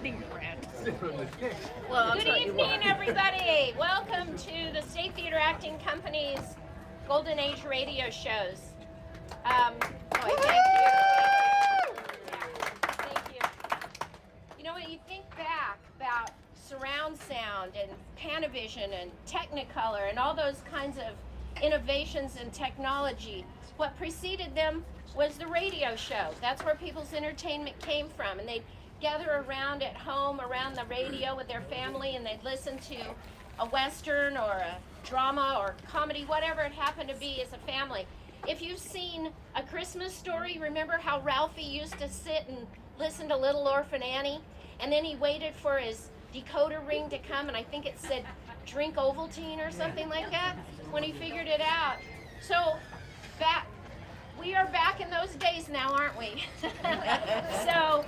acting friend. Well, good evening, everybody. Welcome to the State Theater Acting Company's Golden Age radio shows. Thank you. You know, when you think back about surround sound and Panavision and Technicolor and all those kinds of innovations in technology, what preceded them was the radio show. That's where people's entertainment came from, and they'd gather around at home around the radio with their family, and they'd listen to a Western or a drama or comedy, whatever it happened to be as a family. If you've seen A Christmas Story, remember how Ralphie used to sit and listen to Little Orphan Annie, and then he waited for his decoder ring to come, and I think it said drink Ovaltine or something like that when he figured it out. So we are back in those days now, aren't we? So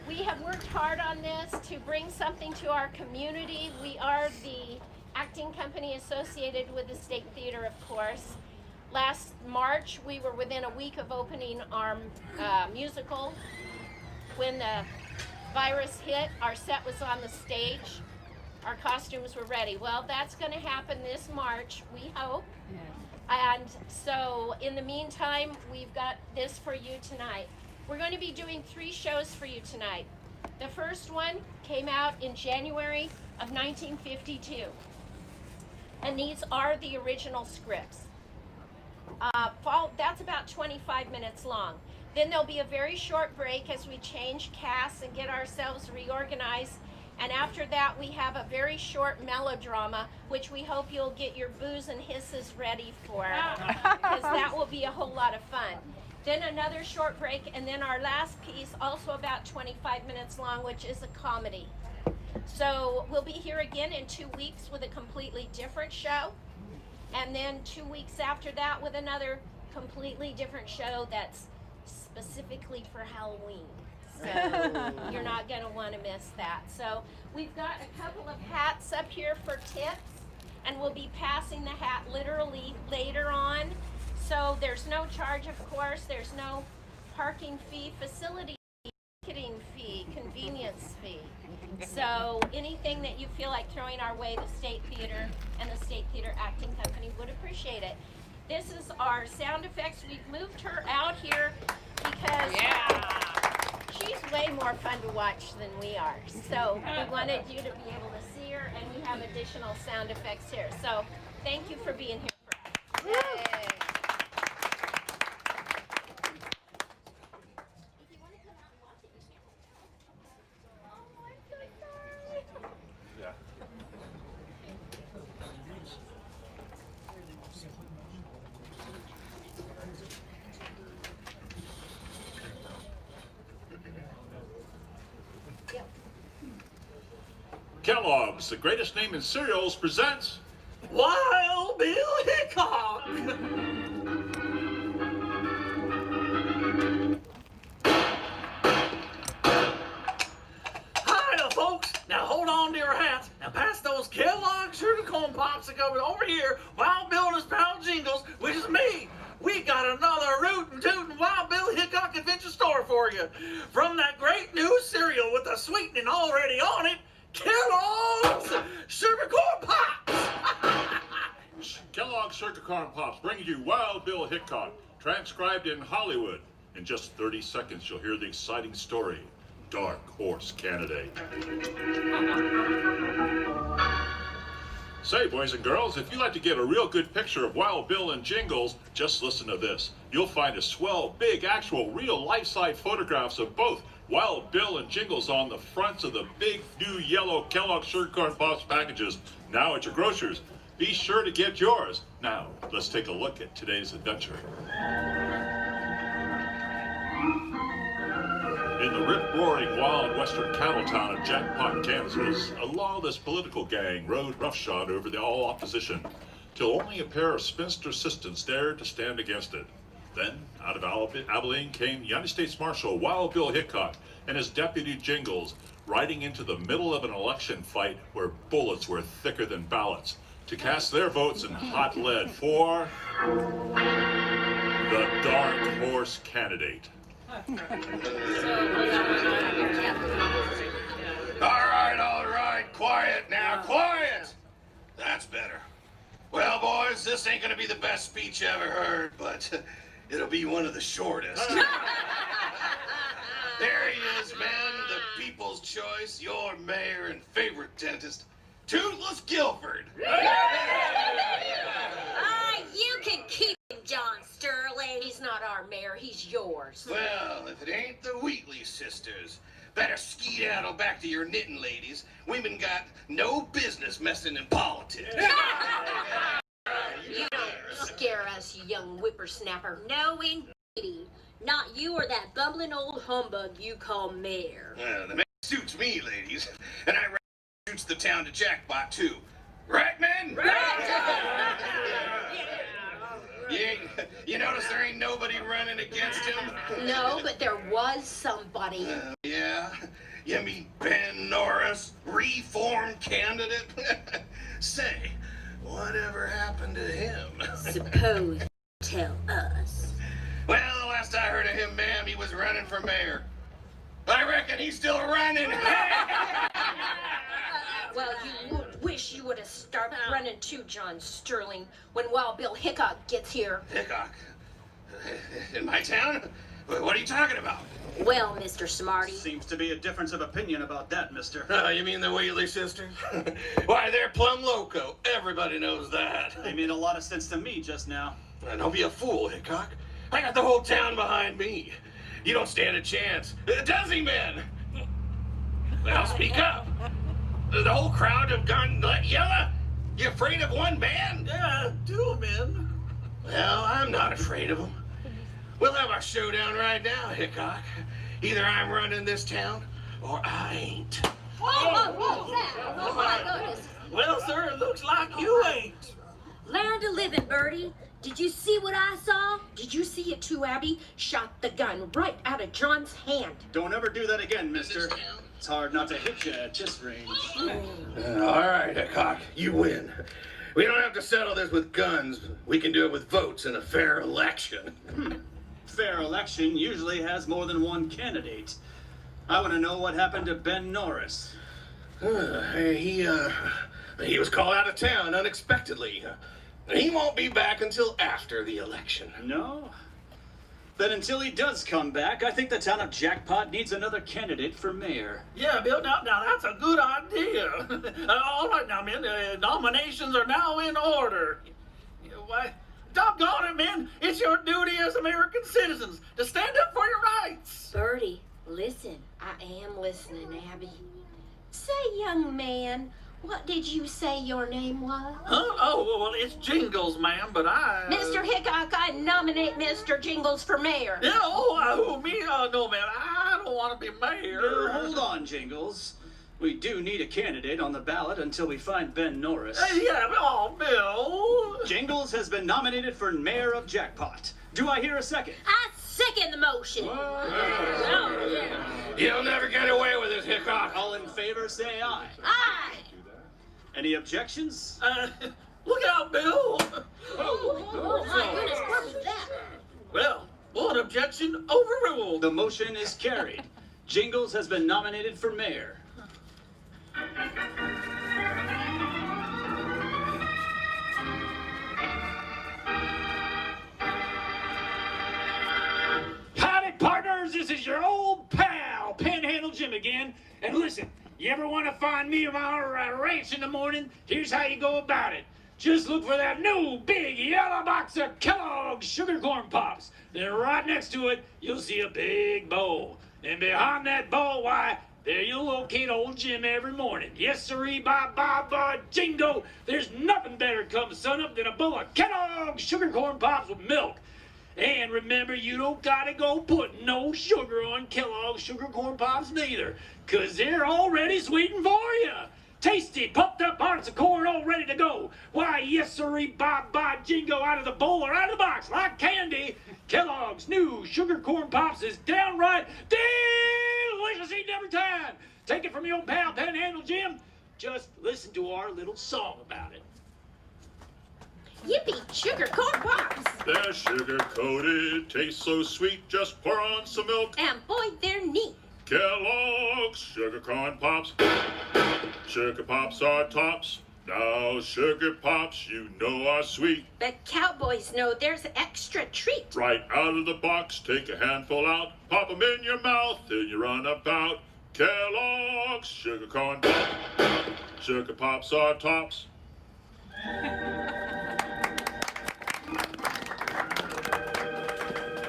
we have worked hard on this to bring something to our community. We are the acting company associated with the State Theater, of course. Last March, we were within a week of opening our musical. When the virus hit, our set was on the stage. Our costumes were ready. Well, that's going to happen this March, we hope. Yeah. And so in the meantime, we've got this for you tonight. We're going to be doing 3 shows for you tonight. The first one came out in January of 1952. And these are the original scripts. That's about 25 minutes long. Then there'll be a very short break as we change casts and get ourselves reorganized. And after that, we have a very short melodrama, which we hope you'll get your boos and hisses ready for, because that will be a whole lot of fun. Then another short break, and then our last piece, also about 25 minutes long, which is a comedy. So we'll be here again in 2 weeks with a completely different show. And then 2 weeks after that with another completely different show that's specifically for Halloween. So you're not going to want to miss that. So we've got a couple of hats up here for tips, and we'll be passing the hat literally later on. So there's no charge, of course. There's no parking fee, facility ticketing fee, convenience fee. So anything that you feel like throwing our way, the State Theater and the State Theater Acting Company would appreciate it. This is our sound effects. We've moved her out here because she's way more fun to watch than we are. So we wanted you to be able to see her, and we have additional sound effects here. So thank you for being here for us. Yay. Kellogg's, the greatest name in cereals, presents Wild Bill Hickok! Hiya, folks! Now hold on to your hats and pass those Kellogg's sugar cone pops that go over here. Wild Bill and his pal Jingles, which is me. We got another rootin' tootin' Wild Bill Hickok adventure story for you. From that great new cereal with the sweetening already on it, Kellogg's Sugar Corn Pops! Kellogg's Sugar Corn Pops, bringing you Wild Bill Hickok, transcribed in Hollywood. In just 30 seconds, you'll hear the exciting story, Dark Horse Candidate. Say, boys and girls, if you'd like to get a real good picture of Wild Bill and Jingles, just listen to this. You'll find a swell, big, actual, real life-size photographs of both Wild Bill and Jingles on the fronts of the big new yellow Kellogg's Sugar Corn Pops packages, now at your grocers. Be sure to get yours. Now, let's take a look at today's adventure. In the rip-roaring wild western cattle town of Jackpot, Kansas, a lawless political gang rode roughshod over the all opposition, till only a pair of spinster assistants dared to stand against it. Then, out of Abilene came United States Marshal Wild Bill Hickok and his deputy Jingles, riding into the middle of an election fight where bullets were thicker than ballots, to cast their votes in hot lead for the Dark Horse Candidate. Quiet! That's better. Well, boys, this ain't gonna be the best speech you ever heard, but it'll be one of the shortest. There he is, man, the people's choice, your mayor and favorite dentist, Toothless Guilford. You can keep him, John Sterling. He's not our mayor, he's yours. Well, if it ain't the Wheatley sisters, better skedaddle back to your knitting, ladies. Women got no business messing in politics. You don't scare us, you young whippersnapper. No, indeed. Not you or that bumbling old humbug you call mayor. The man suits me, ladies, and I reckon suits the town to jackpot, too. Right, men? Right. You notice there ain't nobody running against him? No, but there was somebody. Yeah? You mean Ben Norris, reformed candidate? Say, whatever happened to him? Suppose you tell us. Well, the last I heard of him, ma'am, he was running for mayor. I reckon he's still running. Well, you would wish you would have started running too, John Sterling, when Wild Bill Hickok gets here. Hickok? In my town? What are you talking about? Well, Mr. Smarty. Seems to be a difference of opinion about that, mister. You mean the Wheatley sisters? Why, they're plumb loco. Everybody knows that. They made a lot of sense to me just now. Don't be a fool, Hickok. I got the whole town behind me. You don't stand a chance. Does he, men? Well, speak up. The whole crowd have gone yellow. You afraid of one man? Yeah, two men. Well, I'm not afraid of him. We'll have our showdown right now, Hickok. Either I'm running this town, or I ain't. Oh my goodness. Well, sir, it looks like you ain't. Learn to live it, Bertie. Did you see what I saw? Did you see it too, Abby? Shot the gun right out of John's hand. Don't ever do that again, mister. It's hard not to hit you at this range. All right, Hickok, you win. We don't have to settle this with guns. We can do it with votes in a fair election. Fair election usually has more than one candidate. I want to know what happened to Ben Norris. He was called out of town unexpectedly. He won't be back until after the election. No? Then until he does come back, I think the town of Jackpot needs another candidate for mayor. Yeah, Bill, now that's a good idea. All right, now, men, nominations are now in order. Why, doggone it, men, it's your duty as American citizens to stand up for your rights. Bertie, listen. I am listening, Abby. Say, young man, what did you say your name was? Huh? Oh, well, it's Jingles, ma'am, but I... Mr. Hickok, I nominate Mr. Jingles for mayor. Yeah, who, me? No, man, I don't want to be mayor. No, hold on, Jingles. We do need a candidate on the ballot until we find Ben Norris. Yeah, Bill. Jingles has been nominated for mayor of Jackpot. Do I hear a second? I second the motion. Oh, yeah. You'll never get away with it, Hickok. All in favor, say aye. Aye. Any objections? Look out, Bill. Oh, my goodness, what was that? Well, one objection overruled. The motion is carried. Jingles has been nominated for mayor. Howdy, partners. This is your old pal, Panhandle Jim again. And listen, you ever want to find me around a ranch in the morning? Here's how you go about it. Just look for that new big yellow box of Kellogg's Sugar Corn Pops. Then right next to it, you'll see a big bowl. And behind that bowl, why, there you'll locate old Jim every morning. Yes, sirree, bye, jingo. There's nothing better come sunup than a bowl of Kellogg's Sugar Corn Pops with milk. And remember, you don't gotta go put no sugar on Kellogg's Sugar Corn Pops neither, 'cause they're already sweetened for you. Tasty, puffed up hearts of corn all ready to go. Why, yes, sirree, bye, jingo, out of the bowl or out of the box like candy. Kellogg's new Sugar Corn Pops is downright delicious eating every time. Take it from your old pal, Panhandle Jim. Just listen to our little song about it. Yippee, Sugar Corn Pops. They're sugar-coated, taste so sweet, just pour on some milk. And boy, they're neat. Kellogg's Sugar Corn Pops. Sugar Pops are tops. Now Sugar Pops, you know are sweet. But cowboys know there's an extra treat. Right out of the box, take a handful out, pop 'em in your mouth till you run about. Kellogg's Sugar Corn Pops. Sugar Pops are tops.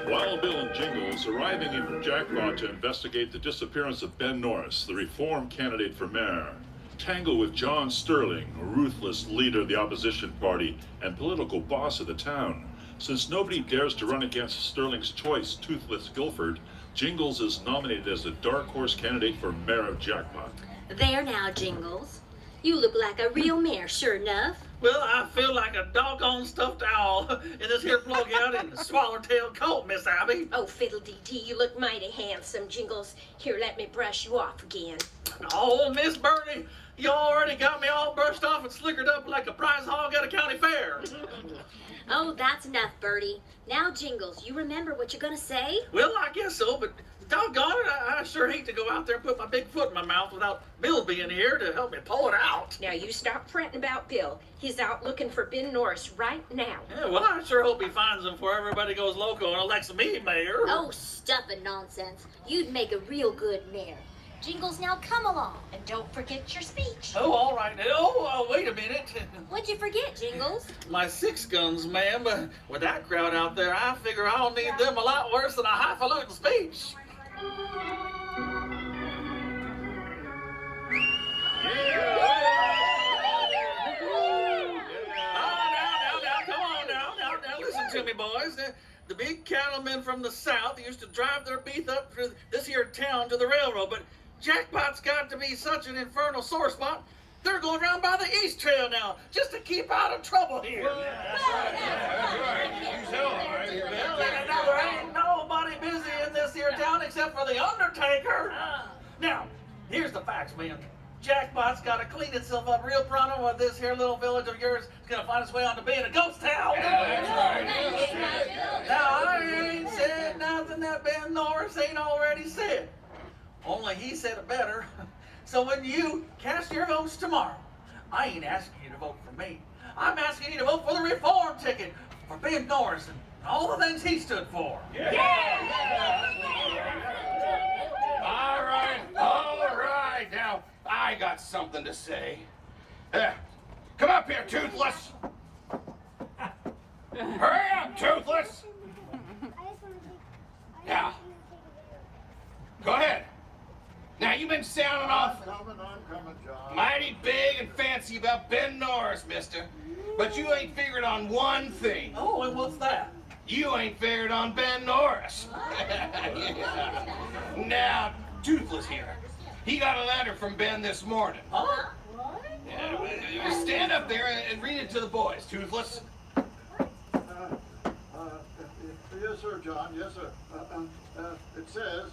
Wild Bill and Jingles arriving in Jackpot to investigate the disappearance of Ben Norris, the reform candidate for mayor, tangle with John Sterling, a ruthless leader of the opposition party and political boss of the town. Since nobody dares to run against Sterling's choice, Toothless Guilford, Jingles is nominated as the dark horse candidate for mayor of Jackpot. There now, Jingles. You look like a real mayor, sure enough. Well, I feel like a doggone stuffed owl in this here plug out in the swallowtail coat, Miss Abby. Oh, fiddle-dee-dee, you look mighty handsome, Jingles. Here, let me brush you off again. Oh, Miss Birdie, you already got me all brushed off and slickered up like a prize hog at a county fair. Oh, that's enough, Bertie. Now, Jingles, you remember what you're gonna say? Well, I guess so, but doggone it, I sure hate to go out there and put my big foot in my mouth without Bill being here to help me pull it out. Now, you stop fretting about Bill. He's out looking for Ben Norris right now. Yeah, well, I sure hope he finds him before everybody goes loco and elects me mayor. Oh, stuff and nonsense. You'd make a real good mayor. Jingles, now come along. And don't forget your speech. Oh, all right. Oh, wait a minute. What'd you forget, Jingles? My 6 guns, ma'am. With that crowd out there, I figure I'll need them a lot worse than a highfalutin speech. Now, listen to me, boys. The big cattlemen from the south used to drive their beef up through this here town to the railroad, but Jackpot's got to be such an infernal sore spot. They're going around by the East Trail now, just to keep out of trouble here. Well, there ain't nobody busy in this here town except for the Undertaker. Now, here's the facts, man. Jackpot's got to clean itself up real pronto, or this here little village of yours is going to find its way on to being a ghost town. Now, I ain't said nothing that Ben Norris ain't already said. Only he said it better. So when you cast your votes tomorrow, I ain't asking you to vote for me. I'm asking you to vote for the reform ticket for Ben Norris and all the things he stood for. All right. Now, I got something to say. Come up here, Toothless. Hurry up, Toothless. Now, go ahead. Now, you've been sounding off I'm coming, John. mighty big and fancy about Ben Norris, mister. But you ain't figured on one thing. Oh, and what's that? You ain't figured on Ben Norris. Now, Toothless here. He got a letter from Ben this morning. Huh? Yeah, stand up there and read it to the boys, Toothless. Yes, sir, John. Yes, sir. It says,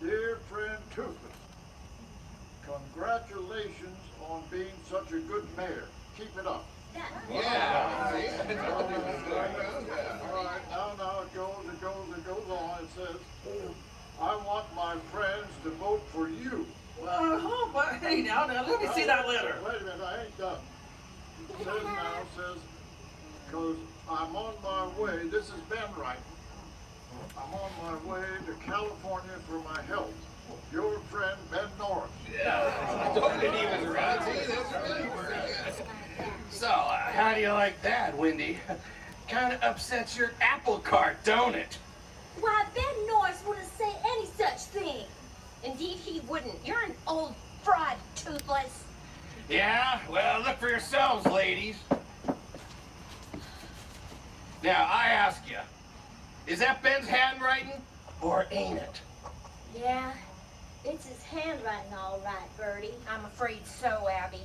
Dear friend Toothless, congratulations on being such a good mayor. Keep it up. Yeah. All right, now it goes on. It says, I want my friends to vote for you. Well, but hey, now, let me see that letter. Wait a minute, I ain't done. It says, because I'm on my way, this is Ben writing. I'm on my way to California for my health. Your friend, Ben Norris. So, how do you like that, Wendy? Kind of upsets your apple cart, don't it? Why, Ben Norris wouldn't say any such thing. Indeed, he wouldn't. You're an old fraud, Toothless. Yeah? Well, look for yourselves, ladies. Now, I ask you, is that Ben's handwriting, or ain't it? Yeah, it's his handwriting all right, Bertie. I'm afraid so, Abby.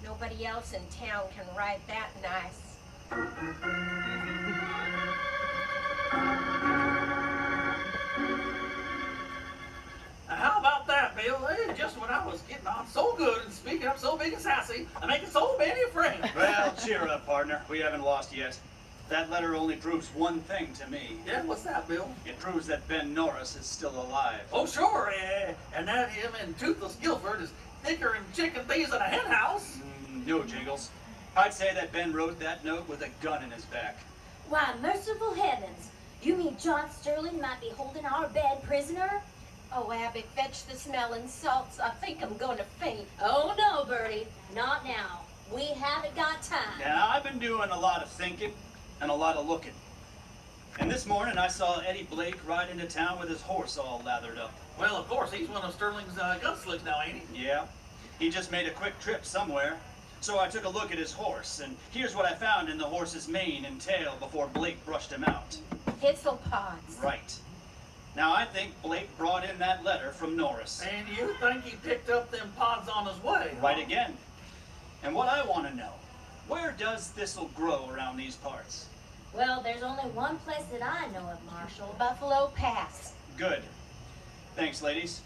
Nobody else in town can write that nice. How about that, Bill? Hey, just when I was getting on so good and speaking up so big and sassy and making so many friends. Well, cheer up, partner. We haven't lost yet. That letter only proves one thing to me. Yeah, what's that, Bill? It proves that Ben Norris is still alive. Oh, sure, yeah. And that him and Toothless Guilford is thicker than chicken thieves in a hen house. No, Jingles. I'd say that Ben wrote that note with a gun in his back. Why, merciful heavens. You mean John Sterling might be holding our bad prisoner? Oh, Abby, fetch the smelling salts. I think I'm going to faint. Oh, no, Bertie. Not now. We haven't got time. Yeah, I've been doing a lot of thinking and a lot of looking. And this morning I saw Eddie Blake ride into town with his horse all lathered up. Well, of course, he's one of Sterling's gunslicks now, ain't he? Yeah, he just made a quick trip somewhere. So I took a look at his horse, and here's what I found in the horse's mane and tail before Blake brushed him out. Thistle pods. Right. Now I think Blake brought in that letter from Norris. And you think he picked up them pods on his way? Right again. And what I want to know, where does thistle grow around these parts? Well, there's only one place that I know of, Marshal. Buffalo Pass. Good. Thanks, ladies.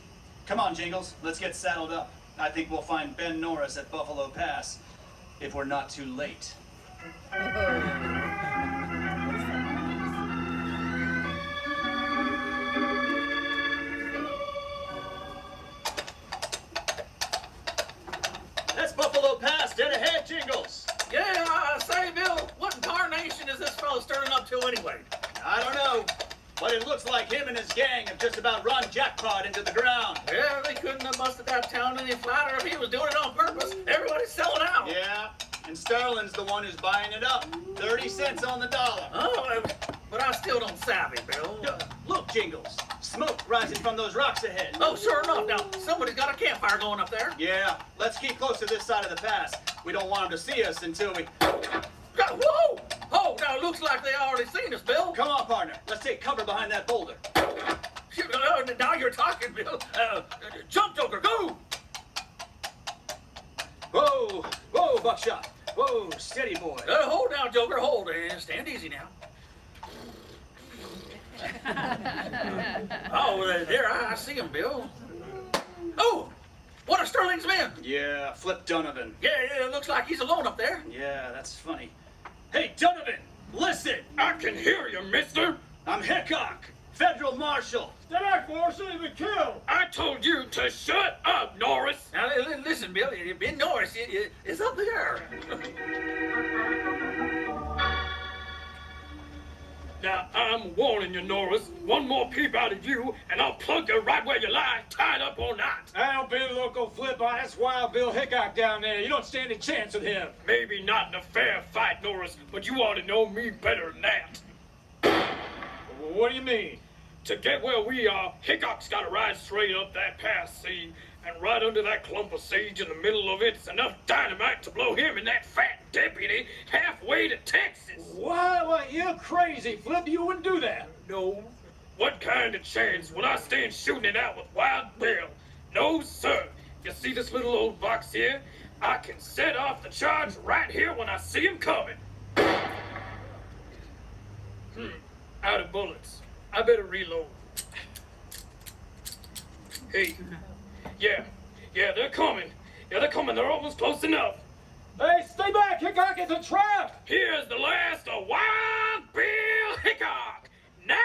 Come on, Jingles, let's get saddled up. I think we'll find Ben Norris at Buffalo Pass, if we're not too late. That's Buffalo Pass, dead ahead, Jingles. Yeah, say, Bill, what in tarnation is this fellow stirring up to anyway? I don't know, but it looks like him and his gang have just about run Jackpot into the ground. Yeah, they couldn't have busted that town any flatter if he was doing it on purpose. Everybody's selling out. Yeah, and Sterling's the one who's buying it up. 30 cents on the dollar. Oh, but I still don't savvy, Bill. Look, Jingles, smoke rising from those rocks ahead. Oh, sure enough. Now, somebody's got a campfire going up there. Yeah, let's keep close to this side of the pass. We don't want them to see us until we... Whoa! Oh, now it looks like they already seen us, Bill. Come on, partner. Let's take cover behind that boulder. Now you're talking, Bill. Jump, Joker, go! Whoa, whoa, Buckshot. Whoa, steady, boy. Hold down, Joker, hold. Stand easy now. Oh, there, I see him, Bill. Oh, one of Sterling's men. Yeah, Flip Donovan. Yeah, it looks like he's alone up there. Yeah, that's funny. Hey, Donovan, listen. I can hear you, mister. I'm Hickok, federal marshal. STAC force even killed. I told you to shut up, Norris. Now, listen, Bill, Ben Norris is up there. Now, I'm warning you, Norris. One more peep out of you, and I'll plug you right where you lie, tied up all night. I'll be local flip. That's Wild Bill Hickok down there. You don't stand a chance with him. Maybe not in a fair fight, Norris, but you ought to know me better than that. What do you mean? To get where we are, Hickok's got to ride straight up that pass, see? And right under that clump of sage in the middle of it's enough dynamite to blow him and that fat deputy halfway to Texas. Why, you're crazy, Flip. You wouldn't do that. No. What kind of chance would I stand shooting it out with Wild Bill? No, sir. You see this little old box here? I can set off the charge right here when I see him coming. Out of bullets. I better reload. Hey. Yeah, they're coming. They're almost close enough. Hey, stay back, Hickok. It's a trap. Here's the last of Wild Bill Hickok. Now!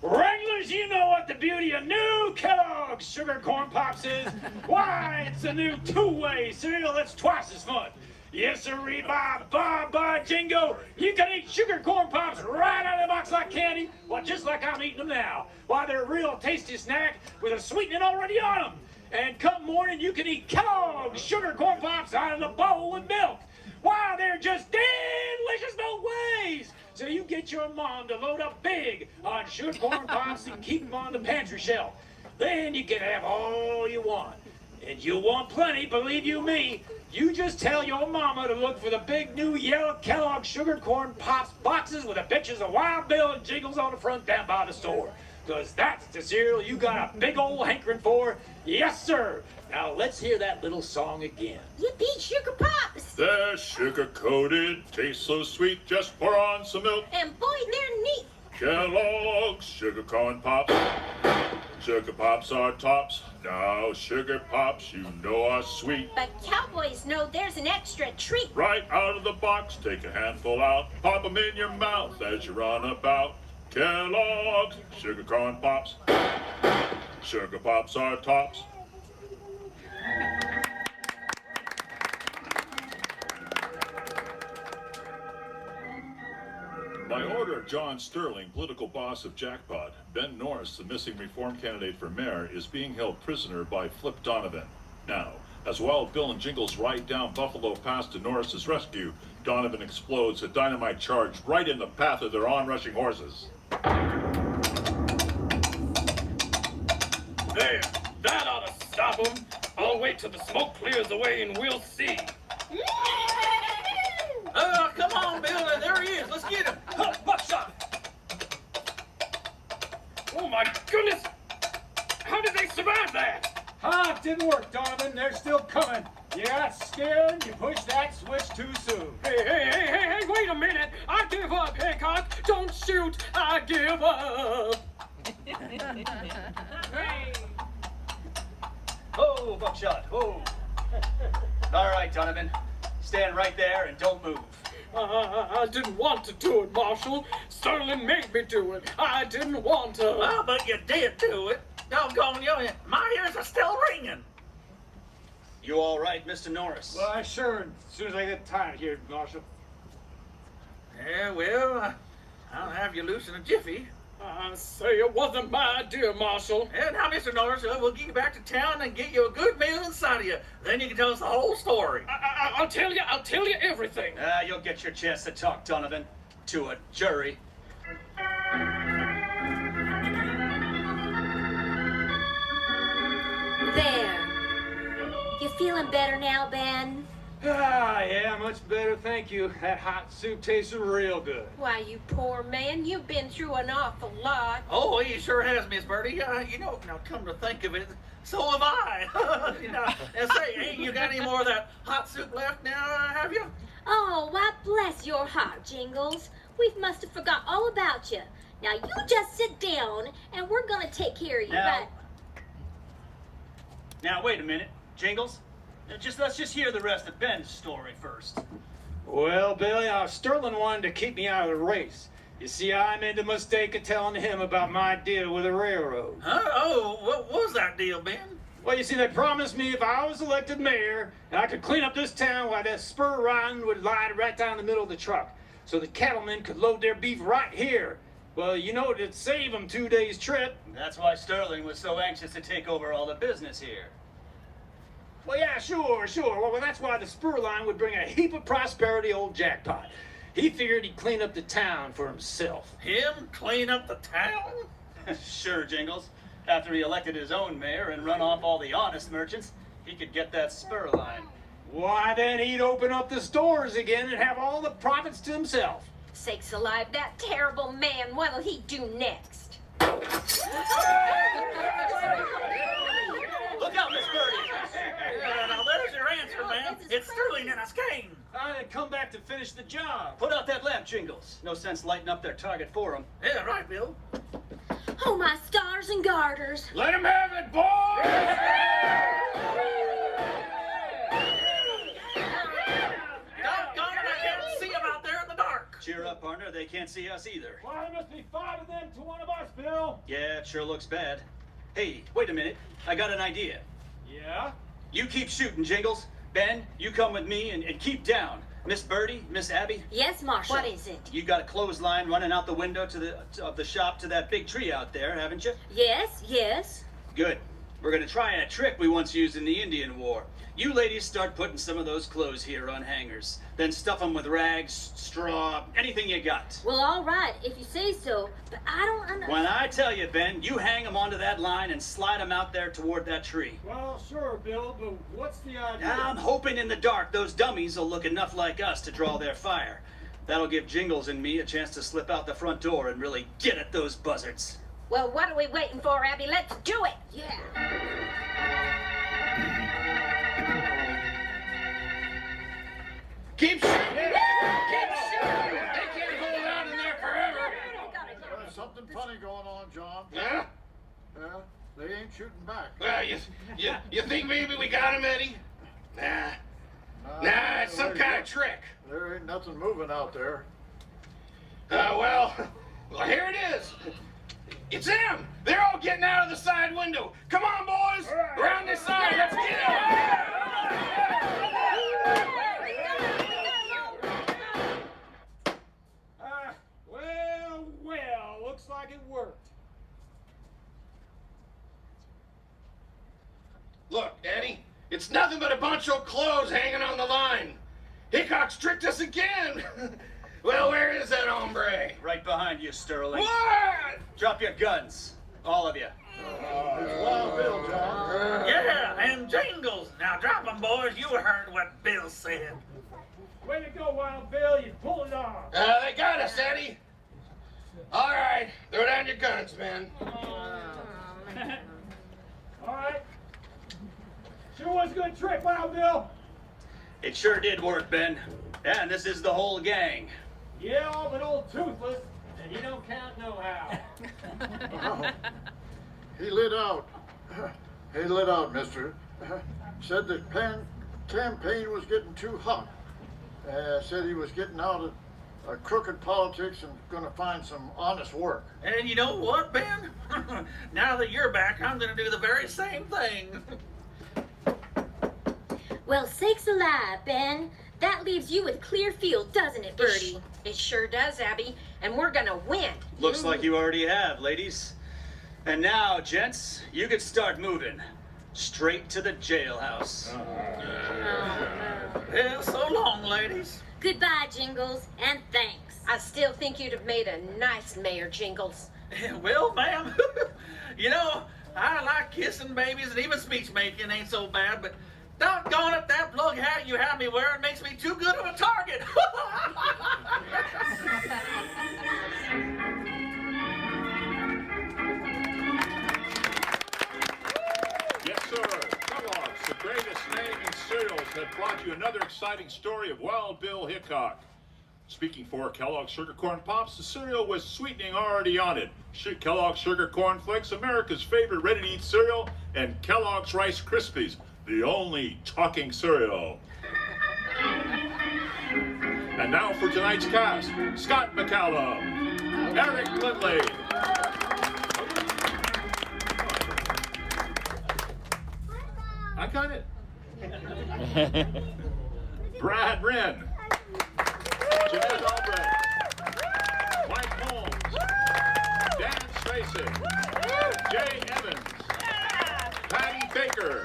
Wranglers, you know what the beauty of new Kellogg's Sugar Corn Pops is? Why, it's a new two-way cereal that's twice as fun. Yes, sirree, by jingo. You can eat Sugar Corn Pops right out of the box like candy. Well, just like I'm eating them now. Why, they're a real tasty snack with a sweetening already on them. And come morning, you can eat Kellogg's Sugar Corn Pops out of the bowl with milk. Why, they're just delicious both ways. So you get your mom to load up big on Sugar Corn Pops and keep them on the pantry shelf. Then you can have all you want. And you'll want plenty, believe you me. You just tell your mama to look for the big new yellow Kellogg Sugar Corn Pops boxes with the pictures of Wild Bill and Jingles on the front down by the store. Because that's the cereal you got a big old hankering for. Yes, sir. Now let's hear that little song again. Yippee, Sugar Pops! They're sugar-coated, taste so sweet, just pour on some milk. And boy, they're neat. Kellogg's Sugar Corn Pops. Sugar Pops are tops. Now Sugar Pops, you know are sweet. But cowboys know there's an extra treat. Right out of the box, take a handful out, pop 'em in your mouth as you run about. Kellogg's Sugar Corn Pops. Sugar Pops are tops. By order of John Sterling, political boss of Jackpot, Ben Norris, the missing reform candidate for mayor, is being held prisoner by Flip Donovan. Now, as Wild Bill and Jingles ride down Buffalo Pass to Norris's rescue, Donovan explodes a dynamite charge right in the path of their onrushing horses. There, that ought to stop them. I'll wait till the smoke clears away and we'll see. Come on, Bill. There he is. Let's get him. Buckshot. Oh my goodness! How did they survive that? Ah, it didn't work, Donovan. They're still coming. You got scared and you pushed that switch too soon. Hey, wait a minute. I give up, Hickok. Don't shoot. I give up. Oh, Buckshot. Oh. All right, Donovan. Stand right there and don't move. I didn't want to do it, Marshal. Sterling made me do it. I didn't want to. Well, but you did do it. Doggone you. My ears are still ringing. You all right, Mr. Norris? Well, sure. As soon as I get time here, Marshal. Yeah, well, I'll have you loose in a jiffy. I say it wasn't my idea, Marshal. And now, Mr. Norris, we'll get you back to town and get you a good meal inside of you. Then you can tell us the whole story. I'll tell you everything. You'll get your chance to talk, Donovan. To a jury. There. You feeling better now, Ben? Ah, yeah, much better, thank you. That hot soup tasted real good. Why, you poor man, you've been through an awful lot. Oh, he sure has, Miss Birdie. Now come to think of it, so have I. And say, ain't you got any more of that hot soup left now, have you? Oh, why bless your heart, Jingles. We must have forgot all about you. Now you just sit down, and we're gonna take care of you. Now, wait a minute. Jingles, let's just hear the rest of Ben's story first. Well, Billy, Sterling wanted to keep me out of the race. You see, I made the mistake of telling him about my deal with the railroad. Huh? Oh, what was that deal, Ben? Well, you see, they promised me if I was elected mayor, I could clean up this town while that spur riding would lie right down the middle of the truck, so the cattlemen could load their beef right here. Well, you know, it'd save them 2 days' trip. That's why Sterling was so anxious to take over all the business here. Well, yeah, sure. Well, that's why the spur line would bring a heap of prosperity to old Jackpot. He figured he'd clean up the town for himself. Him clean up the town? Sure, Jingles. After he elected his own mayor and run off all the honest merchants, he could get that spur line. Why, then he'd open up the stores again and have all the profits to himself. Sakes alive, that terrible man, what'll he do next? Look out, Miss Birdie! Now there's your answer, man. It's Sterling and his cane. I'd come back to finish the job. Put out that lamp, Jingles. No sense lighting up their target for him. Yeah, right, Bill. Oh, my stars and garters. Let him have it, boys! Doggone it, I can't see him out there in the dark. Cheer up, partner. They can't see us either. Well, there must be 5 of them to 1 of us, Bill. Yeah, it sure looks bad. Hey, wait a minute. I got an idea. Yeah? You keep shooting, Jingles. Ben, you come with me and keep down. Miss Birdie, Miss Abby, Yes, Marshal. What is it? you got a clothesline running out the window of the shop to that big tree out there, haven't you? Yes. Good. We're gonna try a trick we once used in the Indian War. You ladies start putting some of those clothes here on hangers. Then stuff them with rags, straw, anything you got. Well, all right, if you say so, but I don't understand. When I tell you, Ben, you hang them onto that line and slide them out there toward that tree. Well, sure, Bill, but what's the idea? I'm hoping in the dark those dummies will look enough like us to draw their fire. That'll give Jingles and me a chance to slip out the front door and really get at those buzzards. Well, what are we waiting for, Abby? Let's do it! Yeah. Keep shooting! Keep shooting! They can't hold out in there forever! There's something funny going on, John. Huh? Yeah, they ain't shooting back. Well, you think maybe we got him, Eddie? Nah, it's some kind of trick. There ain't nothing moving out there. Well, here it is. It's them. They're all getting out of the side window. Come on, boys. Around this side. Let's get them. Well, looks like it worked. Look, Eddie, it's nothing but a bunch of clothes hanging on the line. Hickok's tricked us again. Well, where is that hombre? Right behind you, Sterling. What? Drop your guns, all of you. It's Wild Bill, John. Yeah, and Jingles. Now drop 'em, boys. You heard what Bill said. Way to go, Wild Bill. You pulled it off. They got us, Eddie. All right, throw down your guns, man. All right. Sure was a good trick, Wild Bill. It sure did work, Ben. And this is the whole gang. Yeah, all but old Toothless, and he don't count no how. He lit out. He lit out, mister. Said the campaign was getting too hot. Said he was getting out of crooked politics and gonna find some honest work. And you know what, Ben? Now that you're back, I'm gonna do the very same thing. Well, sakes alive, Ben. That leaves you with clear field, doesn't it, Bertie? It sure does, Abby, and we're gonna win. Looks like you already have, ladies. And now, gents, you can start moving. Straight to the jailhouse. Yeah, so long, ladies. Goodbye, Jingles, and thanks. I still think you'd have made a nice mayor, Jingles. Well, ma'am, you know, I like kissing babies and even speech making ain't so bad, but doggone it, that plug hat you have me wearing makes me too good of a target. Yes, sir. Kellogg's, the greatest name in cereals, have brought you another exciting story of Wild Bill Hickok. Speaking for Kellogg's Sugar Corn Pops, the cereal with sweetening already on it. Kellogg's Sugar Corn Flakes, America's favorite ready-to-eat cereal, and Kellogg's Rice Krispies, the only talking cereal. And now for tonight's cast, Scott McCallum, Eric Lindley, I got it. Brad Wren, Jeanette Albright, Mike Holmes, Dan Strayson, Jay Evans, Patty Baker,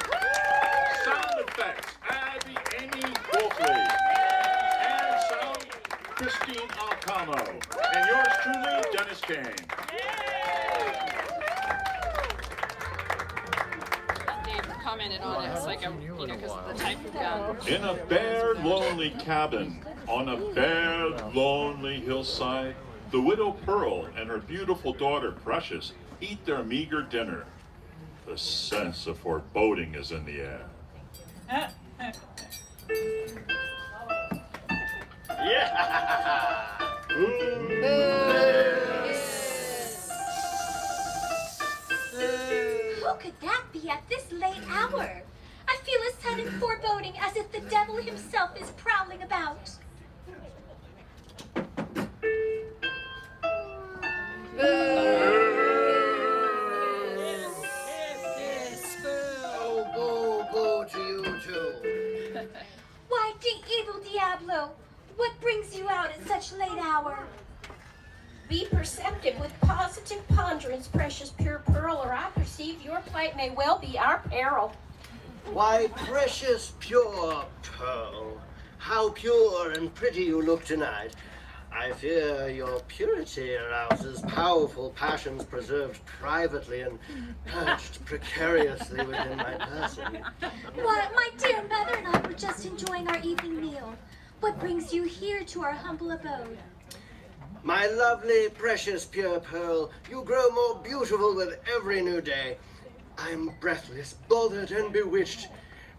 sound effects, Abby Amy Wolfley, and sound, Christine Alcamo, and yours truly, Dennis Kane. Commented on it. It's like a, you know, because of the type of gun. In a bare, lonely cabin on a bare, lonely hillside, the widow Pearl and her beautiful daughter Precious eat their meager dinner. The sense of foreboding is in the air. Yeah! Who could that be at this late hour? I feel a sudden foreboding as if the devil himself is prowling about. Oh, boo to you too. Why, evil Diablo, what brings you out at such late hour? Be perceptive with positive ponderance, precious pure pearl, or I perceive your plight may well be our peril. Why, precious pure pearl, how pure and pretty you look tonight. I fear your purity arouses powerful passions preserved privately and perched precariously within my person. Why, my dear mother and I were just enjoying our evening meal. What brings you here to our humble abode? My lovely, precious, pure pearl, you grow more beautiful with every new day. I am breathless, bothered, and bewitched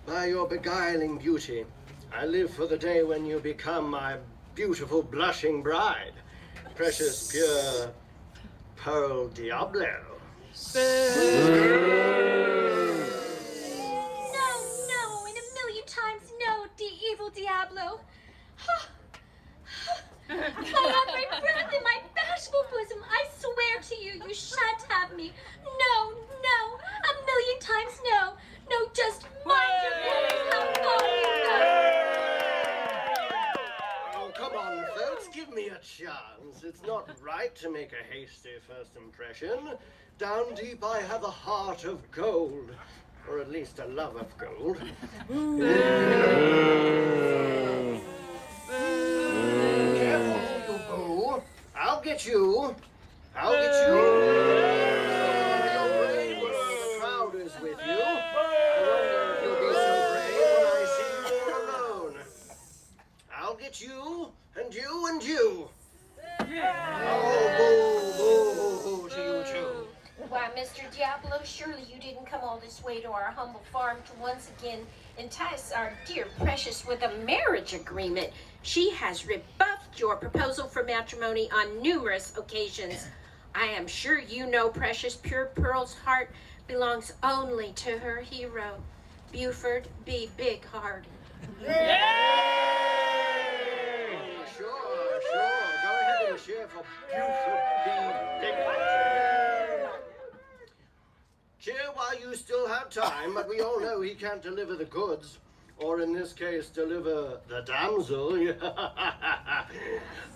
by your beguiling beauty. I live for the day when you become my beautiful, blushing bride. Precious, pure Pearl Diablo. No, and a million times no, evil Diablo. I have my breath in my bashful bosom. I swear to you, you shan't have me. No, a million times no. No, just mind your manners. How far you go. Oh, come on, folks, give me a chance. It's not right to make a hasty first impression. Down deep, I have a heart of gold. Or at least a love of gold. Careful, you fool. I'll get you. I'll get you. You're brave when all the crowd is with you. I wonder if you'll be so brave when I see you all alone. I'll get you, and you, and you. Oh, boo to you too. Why, Mr. Diablo, surely you didn't come all this way to our humble farm to once again entice our dear precious with a marriage agreement. She has rebuffed your proposal for matrimony on numerous occasions. I am sure you know precious pure Pearl's heart belongs only to her hero, Buford B. Big-Hearted. Sure. Go ahead and cheer for Buford B. Big-Hearted. Cheer while you still have time, but we all know he can't deliver the goods. Or in this case, deliver the damsel.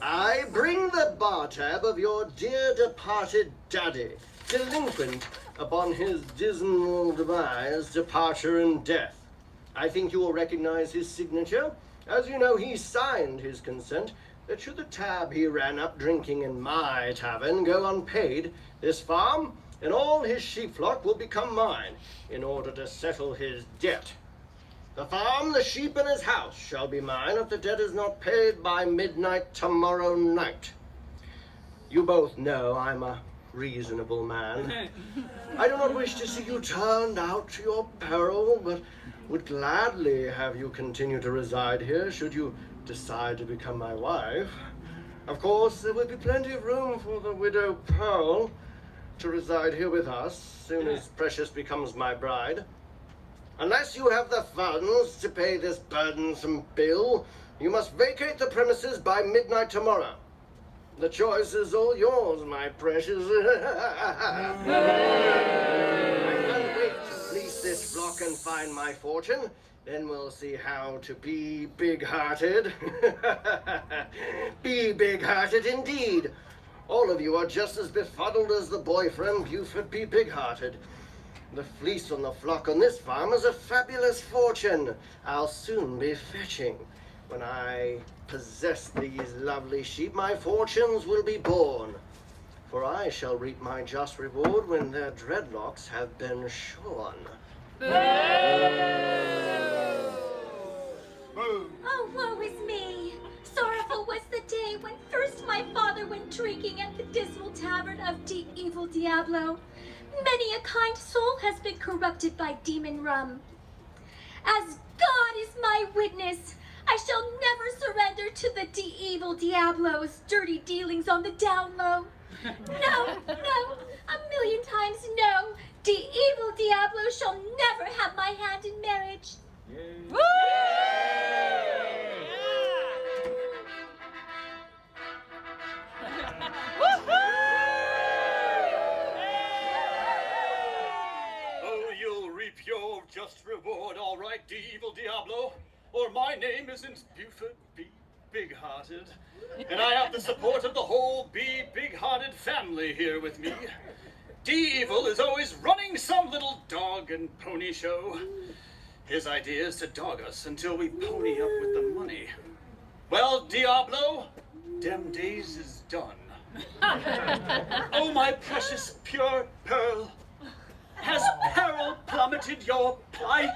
I bring the bar tab of your dear departed daddy, delinquent upon his dismal demise, departure, and death. I think you will recognize his signature. As you know, he signed his consent that should the tab he ran up drinking in my tavern go unpaid, this farm and all his sheep flock will become mine in order to settle his debt. The farm, the sheep, and his house shall be mine if the debt is not paid by midnight tomorrow night. You both know I'm a reasonable man. I do not wish to see you turned out to your peril, but would gladly have you continue to reside here should you decide to become my wife. Of course, there would be plenty of room for the widow Pearl to reside here with us soon as Precious becomes my bride. Unless you have the funds to pay this burdensome bill, you must vacate the premises by midnight tomorrow. The choice is all yours, my precious. I can't wait to fleece this flock and find my fortune. Then we'll see how to be big-hearted. Be big-hearted indeed. All of you are just as befuddled as the boyfriend Buford B. Big-Hearted. The fleece on the flock on this farm is a fabulous fortune I'll soon be fetching. When I possess these lovely sheep, my fortunes will be born. For I shall reap my just reward when their dreadlocks have been shorn. Oh, woe is me! Sorrowful was the day when first my father went drinking at the dismal tavern of evil Diablo. Many a kind soul has been corrupted by demon rum. As God is my witness, I shall never surrender to the evil Diablo's dirty dealings on the down low. No, a million times no. Evil Diablo shall never have my hand in marriage. Woo! Your just reward, all right, evil Diablo, or my name isn't Buford B. Big-Hearted, and I have the support of the whole B. Big-Hearted family here with me. D-Evil is always running some little dog and pony show. His idea is to dog us until we pony up with the money. Well, Diablo, dem days is done. Oh, my precious pure pearl. Has peril plummeted your plight?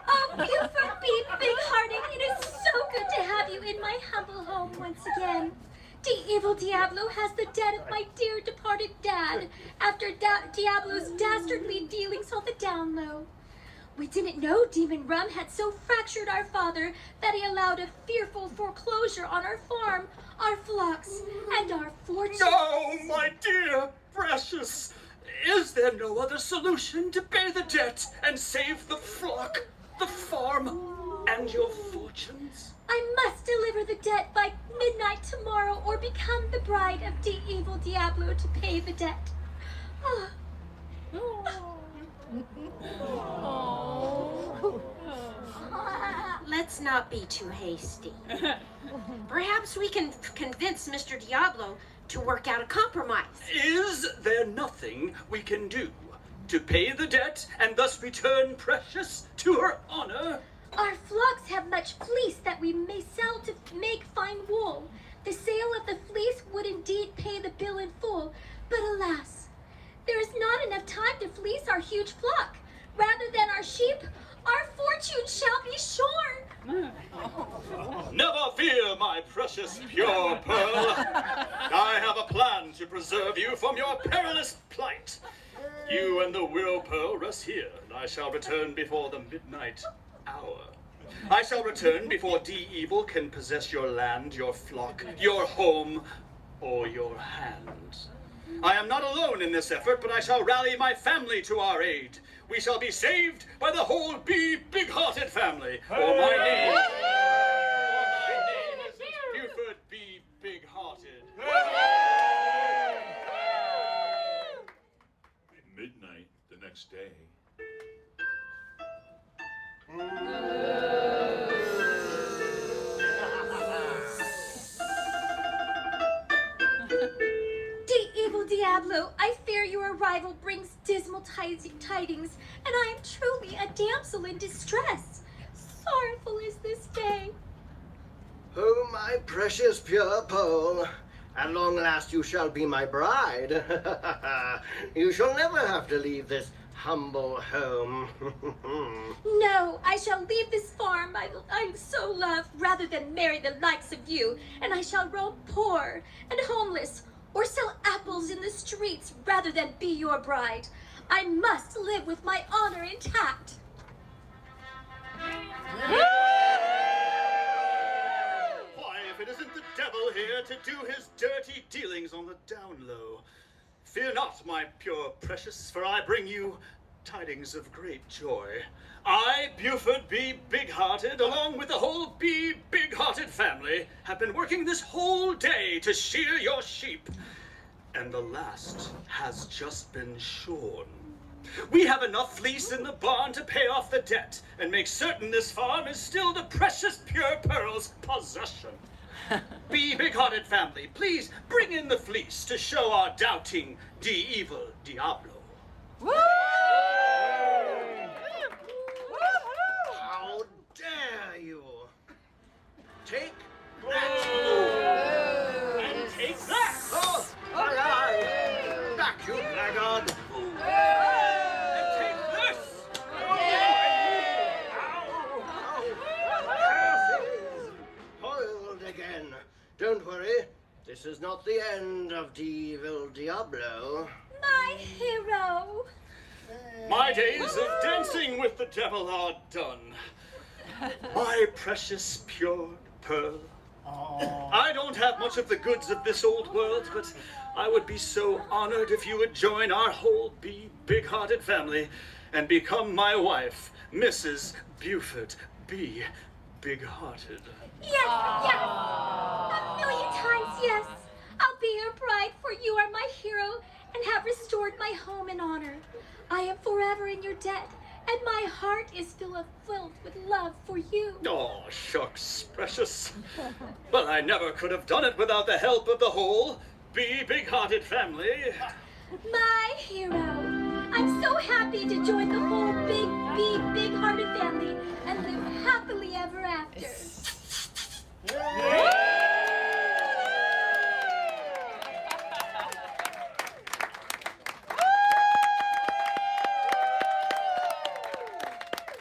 Oh, Buford B. Big-Hearted, it is so good to have you in my humble home once again. The evil Diablo has the debt of my dear departed dad after Diablo's dastardly dealings on the down low. We didn't know Demon Rum had so fractured our father that he allowed a fearful foreclosure on our farm, our flocks, and our fortune. No, my dear precious. Is there no other solution to pay the debt and save the flock, the farm, and your fortunes? I must deliver the debt by midnight tomorrow or become the bride of the evil Diablo to pay the debt. Let's not be too hasty. Perhaps we can convince Mr. Diablo to work out a compromise. Is there nothing we can do to pay the debt and thus return Precious to her honor? Our flocks have much fleece that we may sell to make fine wool. The sale of the fleece would indeed pay the bill in full, but alas, there is not enough time to fleece our huge flock. Rather than our sheep, our fortune shall be shorn. Never fear, my precious pure pearl. I have a plan to preserve you from your perilous plight. You and the willow pearl rest here, and I shall return before the midnight hour. I shall return before D-Evil can possess your land, your flock, your home, or your hand. I am not alone in this effort, but I shall rally my family to our aid. We shall be saved by the whole big-hearted family. For my name is Buford B. Big-hearted. Midnight the next day. Evil Diablo, I fear your arrival brings dismal tidings, and I am truly a damsel in distress. Sorrowful is this day. Oh, my precious pure pearl, at long last you shall be my bride. You shall never have to leave this humble home. No, I shall leave this farm I so love rather than marry the likes of you, and I shall roam poor and homeless, or sell apples in the streets rather than be your bride. I must live with my honor intact. Why, if it isn't the devil here to do his dirty dealings on the down low. Fear not, my pure precious, for I bring you tidings of great joy. I, Buford B. Big-hearted, along with the whole B. Big-hearted family, have been working this whole day to shear your sheep. And the last has just been shorn. We have enough fleece in the barn to pay off the debt and make certain this farm is still the precious pure pearl's possession. B. Big-hearted family, please bring in the fleece to show our doubting evil Diablo. How dare you? Take that! And take that! Oh, aye. Back, you blackguard! And take this! Foiled again. Don't worry. This is not the end of Evil Diablo. My hero. My days of dancing with the devil are done. My precious pure pearl. I don't have much of the goods of this old world, but I would be so honored if you would join our whole big-hearted family and become my wife, Mrs. Buford B. Big-hearted. Yes, yes. A million times yes. I'll be your bride, for you are my hero and have restored my home and honor. I am forever in your debt, and my heart is filled with love for you. Oh, shucks, precious. Well, I never could have done it without the help of the whole big-hearted family. My hero. I'm so happy to join the whole big-hearted family and live happily ever after.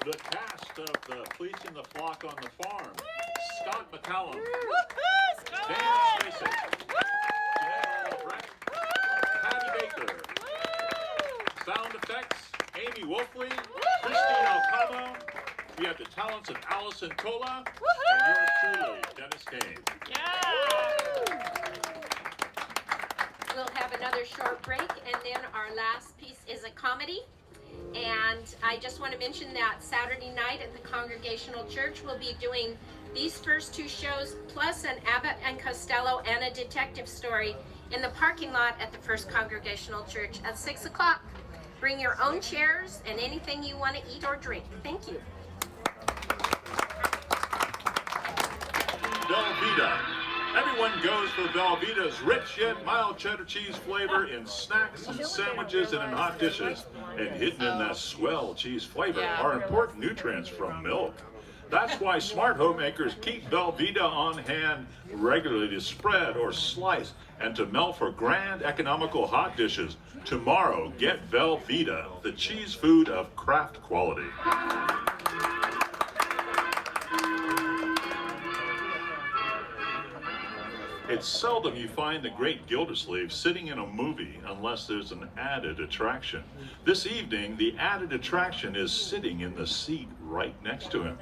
The cast of the Fleecing the Flock on the Farm. Scott McCallum. Dan Spacek. sound effects, Amy Wolfley, Christine Alcamo. We have the talents of Allison Tola, and yours truly, Dennis Kane. We'll have another short break, and then our last piece is a comedy. And I just want to mention that Saturday night at the Congregational Church, we'll be doing these first two shows, plus an Abbott and Costello and a detective story in the parking lot at the First Congregational Church at 6 o'clock. Bring your own chairs and anything you want to eat or drink. Thank you. Velveeta. Everyone goes for Velveeta's rich yet mild cheddar cheese flavor in snacks and sandwiches and in hot dishes. And hidden in that swell cheese flavor are important nutrients from milk. That's why smart homemakers keep Velveeta on hand regularly to spread or slice and to melt for grand economical hot dishes. Tomorrow, get Velveeta, the cheese food of craft quality. It's seldom you find the great Gildersleeve sitting in a movie unless there's an added attraction. This evening, the added attraction is sitting in the seat right next to him.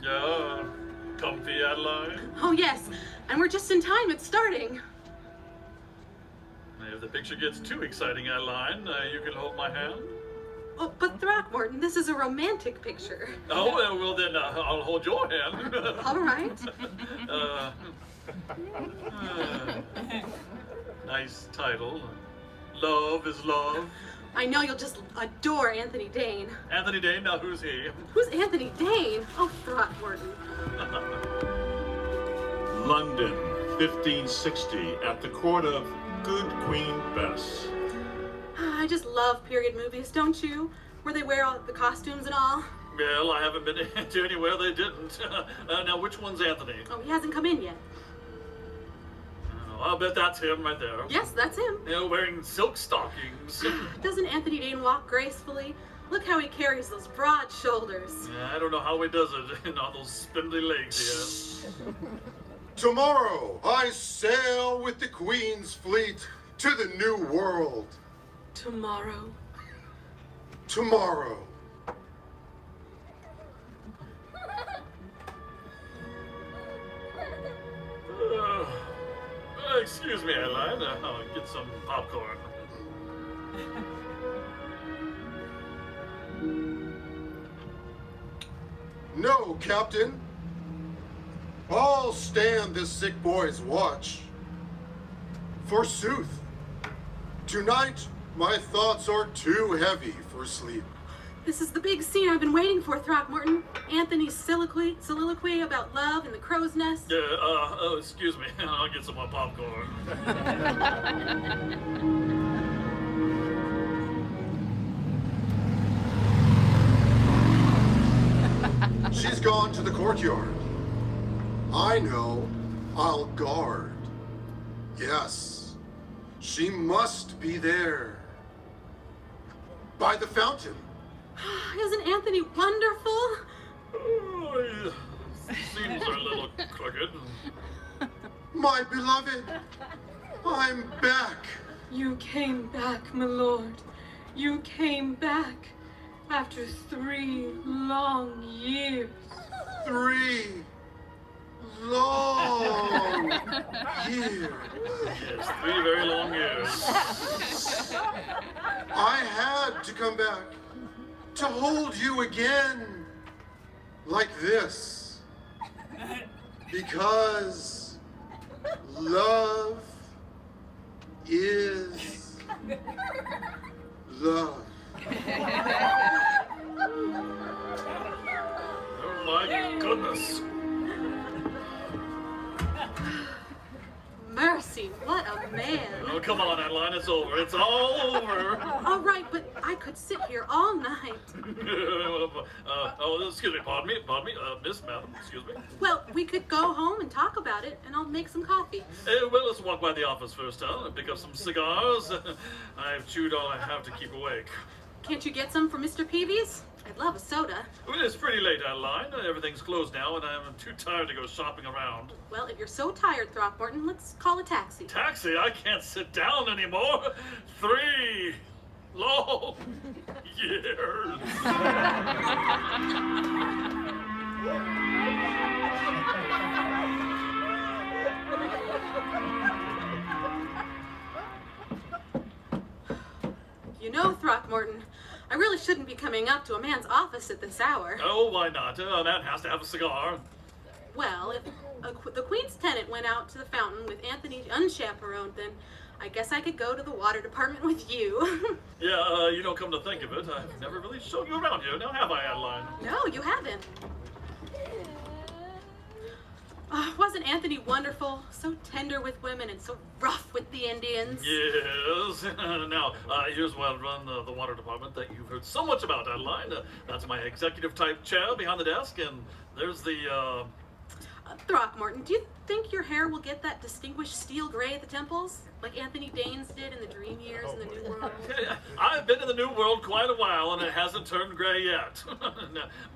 Yeah, comfy, Adeline. Oh, yes, and we're just in time. It's starting. If the picture gets too exciting, Adeline, you can hold my hand. Oh, but Throckmorton, this is a romantic picture. Oh, well then I'll hold your hand. All right. Nice title. Love is love. I know you'll just adore Anthony Dane. Anthony Dane, now who's he? Who's Anthony Dane? Oh, Throckmorton. London, 1560, at the court of Good Queen Bess. I just love period movies, don't you? Where they wear all the costumes and all. Well, I haven't been to anywhere they didn't. Now, which one's Anthony? Oh, he hasn't come in yet. Oh, I'll bet that's him right there. Yes, that's him. You know, wearing silk stockings. Doesn't Anthony Dane walk gracefully? Look how he carries those broad shoulders. I don't know how he does it in all those spindly legs he has. Tomorrow, I sail with the Queen's fleet to the New World. Tomorrow. Tomorrow. Excuse me, Adeline. I'll get some popcorn. No, Captain. I'll stand this sick boy's watch. Forsooth, tonight my thoughts are too heavy for sleep. This is the big scene I've been waiting for, Throckmorton. Anthony's soliloquy about love and the crow's nest. Yeah, excuse me. I'll get some more popcorn. She's gone to the courtyard. I know. I'll guard. Yes, she must be there. By the fountain. Isn't Anthony wonderful? Oh, yeah. Seems a little crooked. My beloved, I'm back. You came back, my lord. You came back after 3 long years. 3 long years. Yes, 3 very long years. I had to come back to hold you again like this because love is love. Oh my goodness. Mercy, what a man. Oh, come on, Adeline, it's over. It's all over. All right, but I could sit here all night. Excuse me, pardon me, miss, madam, excuse me. Well, we could go home and talk about it, and I'll make some coffee. Well, let's walk by the office first, huh? Pick up some cigars. I've chewed all I have to keep awake. Can't you get some for Mr. Peavy's? I'd love a soda. Well, it's pretty late, Adeline. Everything's closed now, and I'm too tired to go shopping around. Well, if you're so tired, Throckmorton, let's call a taxi. Taxi? I can't sit down anymore. 3 long years. You know, Throckmorton, I really shouldn't be coming up to a man's office at this hour. Oh, why not? A man has to have a cigar. Well, if the Queen's tenant went out to the fountain with Anthony unchaperoned, then I guess I could go to the water department with you. Yeah, you don't come to think of it. I've never really shown you around here, now have I, Adeline? No, you haven't. Wasn't Anthony wonderful? So tender with women and so rough with the Indians. Yes. Now, here's why I run the water department that you've heard so much about, Adeline. That's my executive-type chair behind the desk, and there's the, Throckmorton, do you think your hair will get that distinguished steel gray at the temples? Like Anthony Danes did in the dream years in the New World? I've been in the New World quite a while, and it hasn't turned gray yet.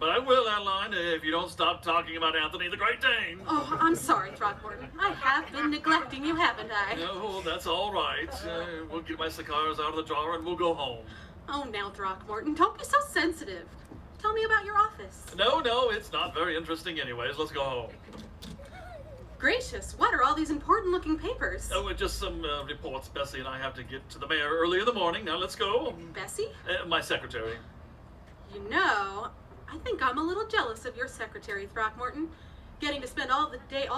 But I will, Adeline, if you don't stop talking about Anthony the Great Dane. Oh, I'm sorry, Throckmorton. I have been neglecting you, haven't I? Oh, that's all right. We'll get my cigars out of the drawer, and we'll go home. Oh, now, Throckmorton, don't be so sensitive. Tell me about your office. No, it's not very interesting anyways. Let's go home. Gracious, what are all these important-looking papers? Oh, just some reports Bessie and I have to get to the mayor early in the morning. Now, let's go. Bessie? My secretary. You know, I think I'm a little jealous of your secretary, Throckmorton. Getting to spend all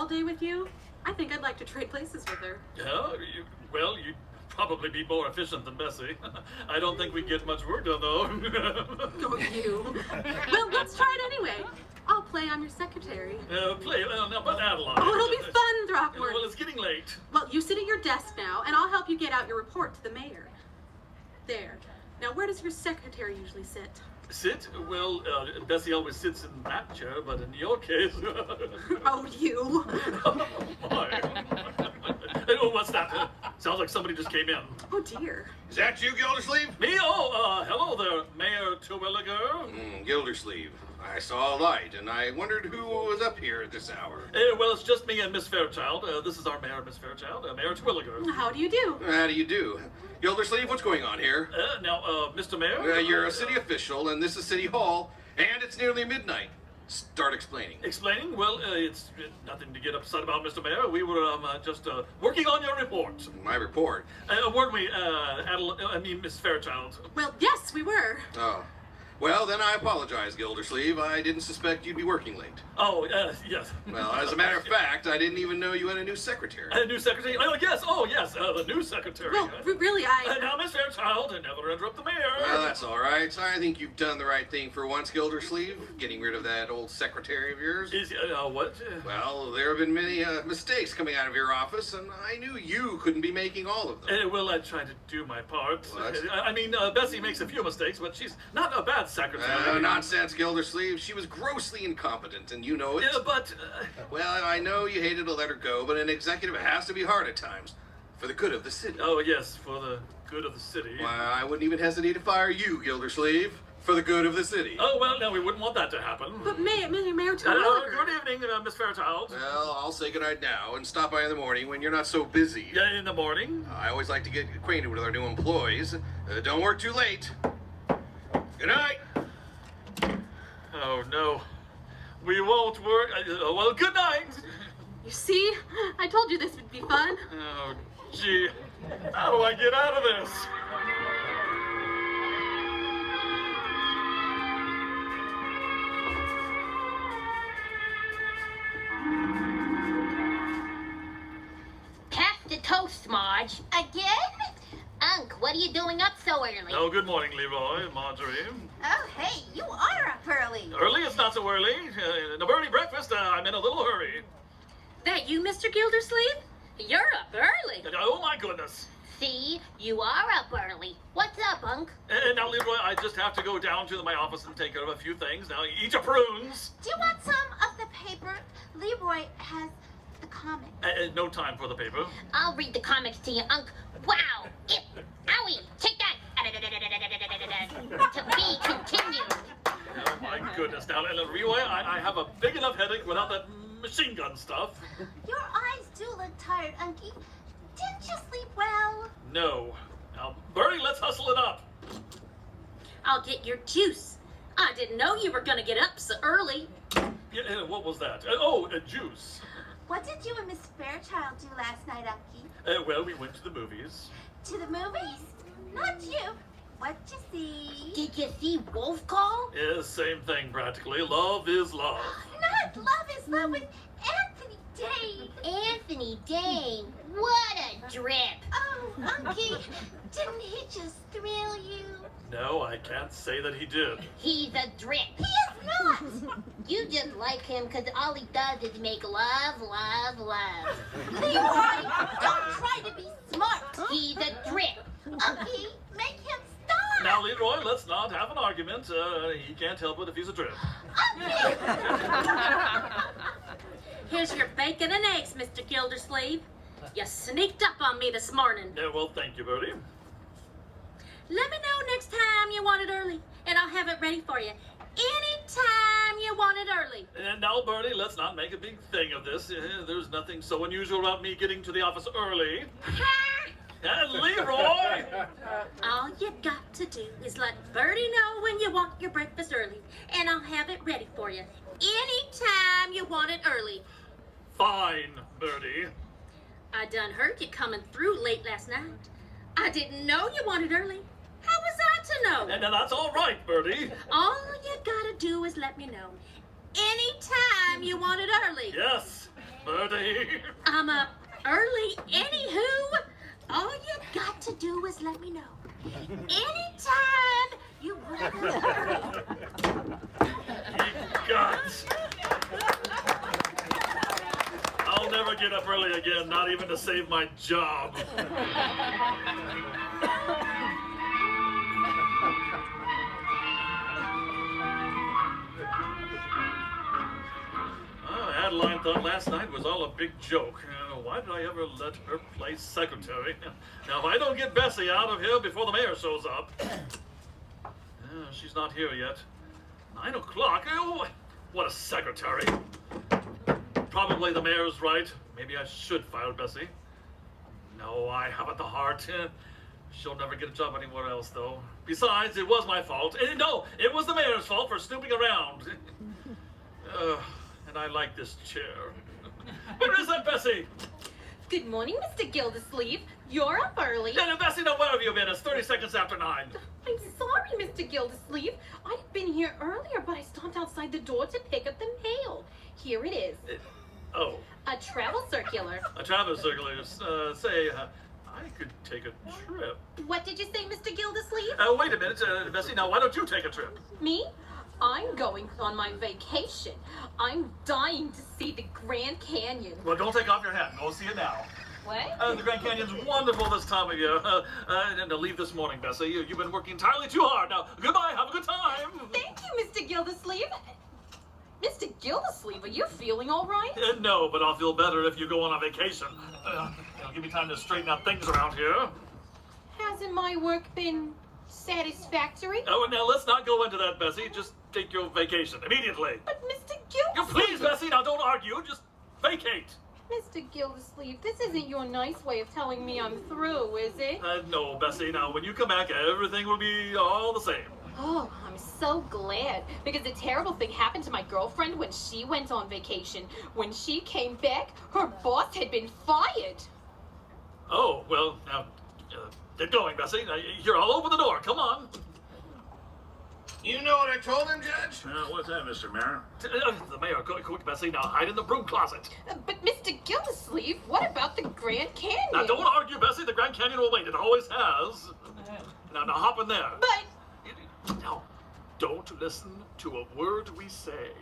day with you. I think I'd like to trade places with her. Yeah, well, you'd probably be more efficient than Bessie. I don't think we'd get much work done, though. Oh, you. Well, let's try it anyway. I'll play I'm your secretary. Play? No, but Adeline. Oh, it'll be fun, Throckmorton. Well, it's getting late. Well, you sit at your desk now, and I'll help you get out your report to the mayor. There. Now, where does your secretary usually sit? Sit? Well, Bessie always sits in that chair, but in your case... Oh, you. Oh, my. Oh, what's that? Sounds like somebody just came in. Oh, dear. Is that you, Gildersleeve? Me? Oh, hello there, Mayor Terwilliger. Gildersleeve. I saw a light, and I wondered who was up here at this hour. Well, it's just me and Miss Fairchild. This is our mayor, Miss Fairchild, Mayor Terwilliger. How do you do? How do you do? Gildersleeve, what's going on here? Now, Mr. Mayor? You're a city official, and this is City Hall, and it's nearly midnight. Start explaining. Explaining? Well, it's nothing to get upset about, Mr. Mayor. We were just working on your report. My report? Weren't we, Miss Fairchild? Well, yes, we were. Oh. Well, then I apologize, Gildersleeve. I didn't suspect you'd be working late. Oh, yes. Well, as a matter of fact, I didn't even know you had a new secretary. A new secretary? Oh, yes, the new secretary. Well, really, now, Miss Fairchild, never interrupt the mayor. Well, that's all right. I think you've done the right thing for once, Gildersleeve, getting rid of that old secretary of yours. What? Well, there have been many mistakes coming out of your office, and I knew you couldn't be making all of them. Well, I tried to do my part. What? I mean, Bessie makes a few mistakes, but she's not a bad secretary. Nonsense, Gildersleeve. She was grossly incompetent, and you know it. But... Well, I know you hated to let her go, but an executive has to be hard at times. For the good of the city. Oh, yes, for the good of the city. Why, I wouldn't even hesitate to fire you, Gildersleeve, for the good of the city. Oh, well, no, we wouldn't want that to happen. But Mayor Terwilliger. Good evening, Miss Fairchild. Well, I'll say goodnight now and stop by in the morning when you're not so busy. Yeah, in the morning? I always like to get acquainted with our new employees. Don't work too late. Good night. Oh, no. We won't work. Well, good night. You see? I told you this would be fun. Oh, gee. How do I get out of this? Pass the toast, Marge. Again? Unc, what are you doing up so early? Oh, good morning, Leroy, Marjorie. Oh, hey, you are up early. Early? It's not so early. The birdie breakfast, I'm in a little hurry. That you, Mr. Gildersleeve? You're up early. Oh, my goodness. See, you are up early. What's up, Unc? Now, Leroy, I just have to go down to my office and take care of a few things. Now, eat your prunes. Do you want some of the paper? Leroy has the comic. No time for the paper. I'll read the comics to you, Unc. Wow! Owie! Take that! To be continued. goodness. Now, Leroy, I have a big enough headache without that machine gun stuff. Your eyes do look tired, Unky. Didn't you sleep well? No. Now, Bertie, let's hustle it up. I'll get your juice. I didn't know you were gonna get up so early. Yeah, what was that? Juice. What did you and Miss Fairchild do last night, Unky? Well, we went to the movies. To the movies? Not you. What'd you see? Did you see Wolf Call? Yeah, same thing practically. Love is love. Not Love is Love with Anthony Dane. Anthony Dane, what a drip. Oh, Unky, didn't he just thrill you? No, I can't say that he did. He's a drip. He is not. You just like him because all he does is make love, love, love. Leroy, don't try to be smart. He's a drip. Unky, make him stop. Now, Leroy, let's not have an argument. He can't help it if he's a drip. Here's your bacon and eggs, Mr. Gildersleeve. You sneaked up on me this morning. Yeah, well, thank you, Bertie. Let me know next time you want it early, and I'll have it ready for you. Anytime you want it early. And now, Bertie, let's not make a big thing of this. There's nothing so unusual about me getting to the office early. And Leroy! All you got to do is let Bertie know when you want your breakfast early, and I'll have it ready for you. Anytime you want it early. Fine, Bertie. I done heard you coming through late last night. I didn't know you wanted early. How was I to know? And that's all right, Bertie. All you gotta do is let me know. Anytime you want it early. Yes, Bertie. I'm up early anywho. All you got to do is let me know. Anytime you want it early. You guts. I'll never get up early again, not even to save my job. Adeline thought last night was all a big joke. Why did I ever let her play secretary? Now, if I don't get Bessie out of here before the mayor shows up... she's not here yet. 9 o'clock? Oh, what a secretary. Probably the mayor's right. Maybe I should fire Bessie. No, I haven't the heart. She'll never get a job anywhere else, though. Besides, it was my fault. No, it was the mayor's fault for snooping around. And I like this chair. Where is that, Bessie? Good morning, Mr. Gildersleeve. You're up early. Yeah, Bessie, now where have you been? It's 30 seconds after 9. I'm sorry, Mr. Gildersleeve. I'd been here earlier, but I stopped outside the door to pick up the mail. Here it is. Oh. A travel circular. A travel circular. I could take a trip. What did you say, Mr. Gildersleeve? Wait a minute, Bessie, now why don't you take a trip? Me? I'm going on my vacation. I'm dying to see the Grand Canyon. Well, don't take off your hat. Go see it now. What? The Grand Canyon's wonderful this time of year. And to leave this morning, Bessie. You've been working entirely too hard. Now, goodbye. Have a good time. Thank you, Mr. Gildersleeve. Mr. Gildersleeve, are you feeling all right? No, but I'll feel better if you go on a vacation. It'll give me time to straighten out things around here. Hasn't my work been satisfactory? Oh, and now let's not go into that, Bessie. Just take your vacation immediately. But Mr. Gildersleeve... Please, Bessie, now don't argue. Just vacate. Mr. Gildersleeve, this isn't your nice way of telling me I'm through, is it? No, Bessie. Now, when you come back, everything will be all the same. Oh, I'm so glad, because a terrible thing happened to my girlfriend when she went on vacation. When she came back, her boss had been fired. Oh, well, now, get going, Bessie. You're all over the door. Come on. You know what I told him, Judge? What's that, Mr. Mayor? The mayor, quick, Bessie. Now, hide in the broom closet. But Mr. Gildersleeve, what about the Grand Canyon? Now, don't argue, Bessie. The Grand Canyon will wait. It always has. Now, hop in there. But... Now, don't listen to a word we say.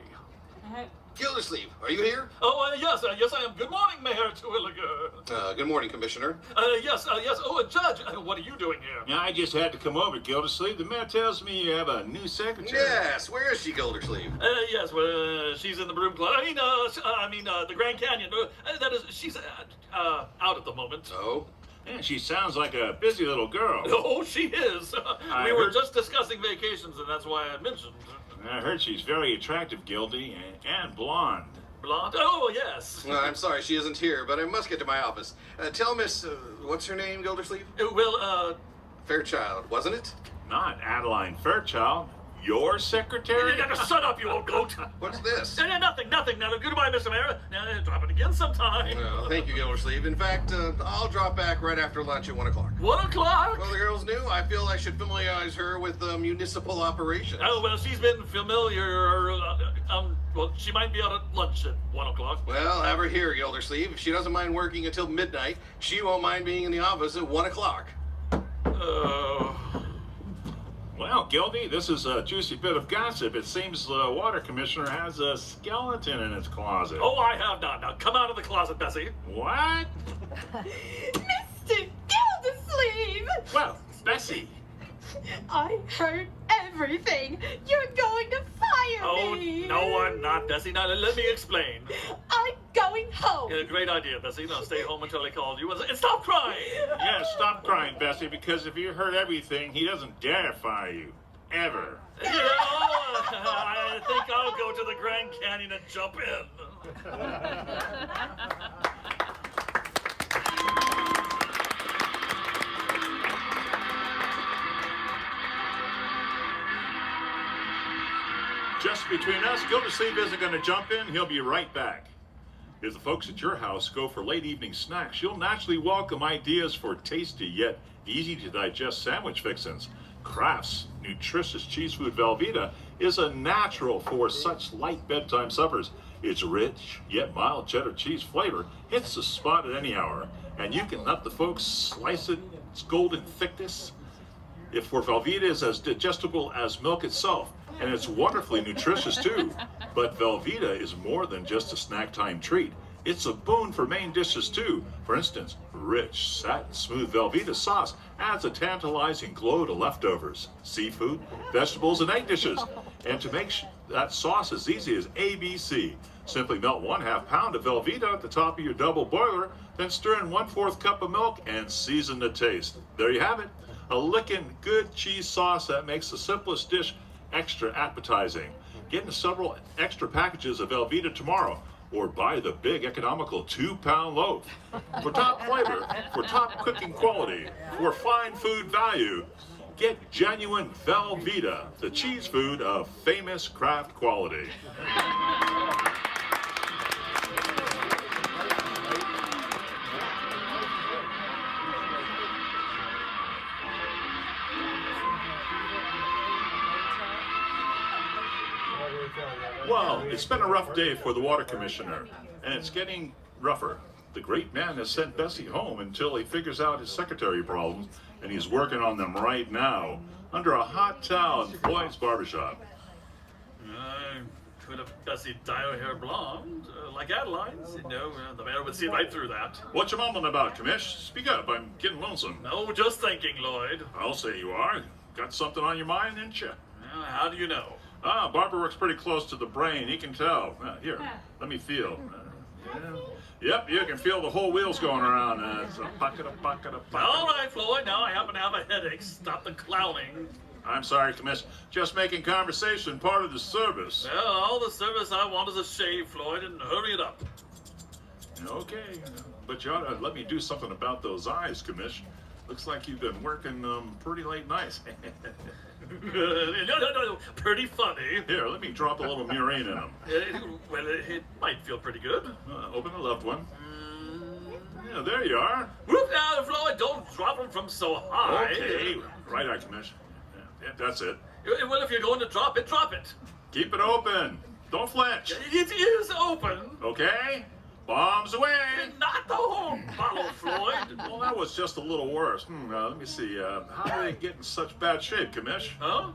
Gildersleeve, are you here? Oh, yes, I am. Good morning, Mayor Terwilliger. Good morning, Commissioner. Yes. Oh, Judge, what are you doing here? Yeah, I just had to come over, Gildersleeve. The mayor tells me you have a new secretary. Yes, where is she, Gildersleeve? Yes, well, she's in the broom closet. I mean, the Grand Canyon. That is, she's out at the moment. Oh? Yeah, she sounds like a busy little girl. Oh, she is. I We were heard- just discussing vacations, and that's why I mentioned. I heard she's very attractive, Gildy, and blonde. Blonde? Oh, yes. Well, I'm sorry she isn't here, but I must get to my office. Tell Miss, what's her name, Gildersleeve? Fairchild, wasn't it? Not Adeline Fairchild. Your secretary? Shut up, you old goat. What's this? Nothing. Now, goodbye, Mr. Mayor. Now, drop it again sometime. Well, thank you, Gildersleeve. In fact, I'll drop back right after lunch at 1 o'clock. 1 o'clock? Well, the girl's new. I feel I should familiarize her with municipal operations. Oh, well, she's been familiar. Well, she might be out at lunch at 1 o'clock. Well, have her here, Gildersleeve. If she doesn't mind working until midnight, she won't mind being in the office at 1 o'clock. Well, Gildy, this is a juicy bit of gossip. It seems the water commissioner has a skeleton in his closet. Oh, I have not. Now, come out of the closet, Bessie. What? Mr. Gildersleeve! Well, Bessie. I heard everything. You're going to fire me. No, I'm not, Bessie. Now, let me explain. I'm going home. Great idea, Bessie. Now, stay home until he calls you. And stop crying. Yeah, stop crying, Bessie, because if you heard everything, he doesn't dare fire you. Ever. I think I'll go to the Grand Canyon and jump in. Just between us, Gildersleeve isn't going to jump in. He'll be right back. If the folks at your house go for late evening snacks, you'll naturally welcome ideas for tasty yet easy to digest sandwich fixins. Kraft's nutritious cheese food Velveeta is a natural for such light bedtime suppers. Its rich yet mild cheddar cheese flavor hits the spot at any hour, and you can let the folks slice it its golden thickness. If for Velveeta is as digestible as milk itself, and it's wonderfully nutritious too. But Velveeta is more than just a snack time treat. It's a boon for main dishes too. For instance, rich, satin smooth Velveeta sauce adds a tantalizing glow to leftovers, seafood, vegetables, and egg dishes. And to make that sauce as easy as ABC, simply melt 1/2 pound of Velveeta at the top of your double boiler, then stir in 1/4 cup of milk and season to taste. There you have it, a lickin' good cheese sauce that makes the simplest dish extra appetizing. Get into several extra packages of Velveeta tomorrow, or buy the big economical 2-pound loaf. For top flavor, for top cooking quality, for fine food value, get genuine Velveeta, the cheese food of famous Kraft quality. Well, it's been a rough day for the water commissioner, and it's getting rougher. The great man has sent Bessie home until he figures out his secretary problems, and he's working on them right now, under a hot towel in Floyd's barbershop. Could have Bessie dye her hair blonde, like Adeline's. The mayor would see right through that. What you mumbling about, Commish? Speak up, I'm getting lonesome. No, just thinking, Lloyd. I'll say you are. Got something on your mind, didn't you? How do you know? Barber works pretty close to the brain. He can tell. Here, let me feel. Yep, you can feel the whole wheels going around. It's a bucket. All right, Floyd. Now I happen to have a headache. Stop the clowning. I'm sorry, Commiss. Just making conversation part of the service. Well, all the service I want is a shave, Floyd, and hurry it up. Okay, but you ought to let me do something about those eyes, Commish. Looks like you've been working pretty late nights. No, pretty funny. Here, let me drop a little murine in them. Well, it might feel pretty good. Open the left one. Yeah, there you are. Whoop now, Floyd, don't drop them from so high. Okay, right eye, Commish. Yeah, that's it. Well, if you're going to drop it, drop it. Keep it open. Don't flinch. It is open. Okay. Bombs away. Not the whole bottle, Floyd. Well, that was just a little worse. Let me see. How do they get in such bad shape, Commish? Huh?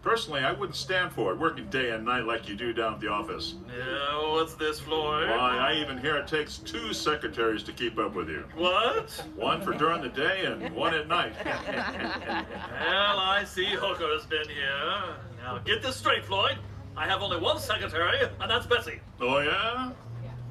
Personally, I wouldn't stand for it, working day and night like you do down at the office. Yeah, what's this, Floyd? Why, I even hear it takes 2 secretaries to keep up with you. What? One for during the day and one at night. Well, I see Hooker's been here. Now, get this straight, Floyd. I have only one secretary, and that's Bessie. Oh, yeah?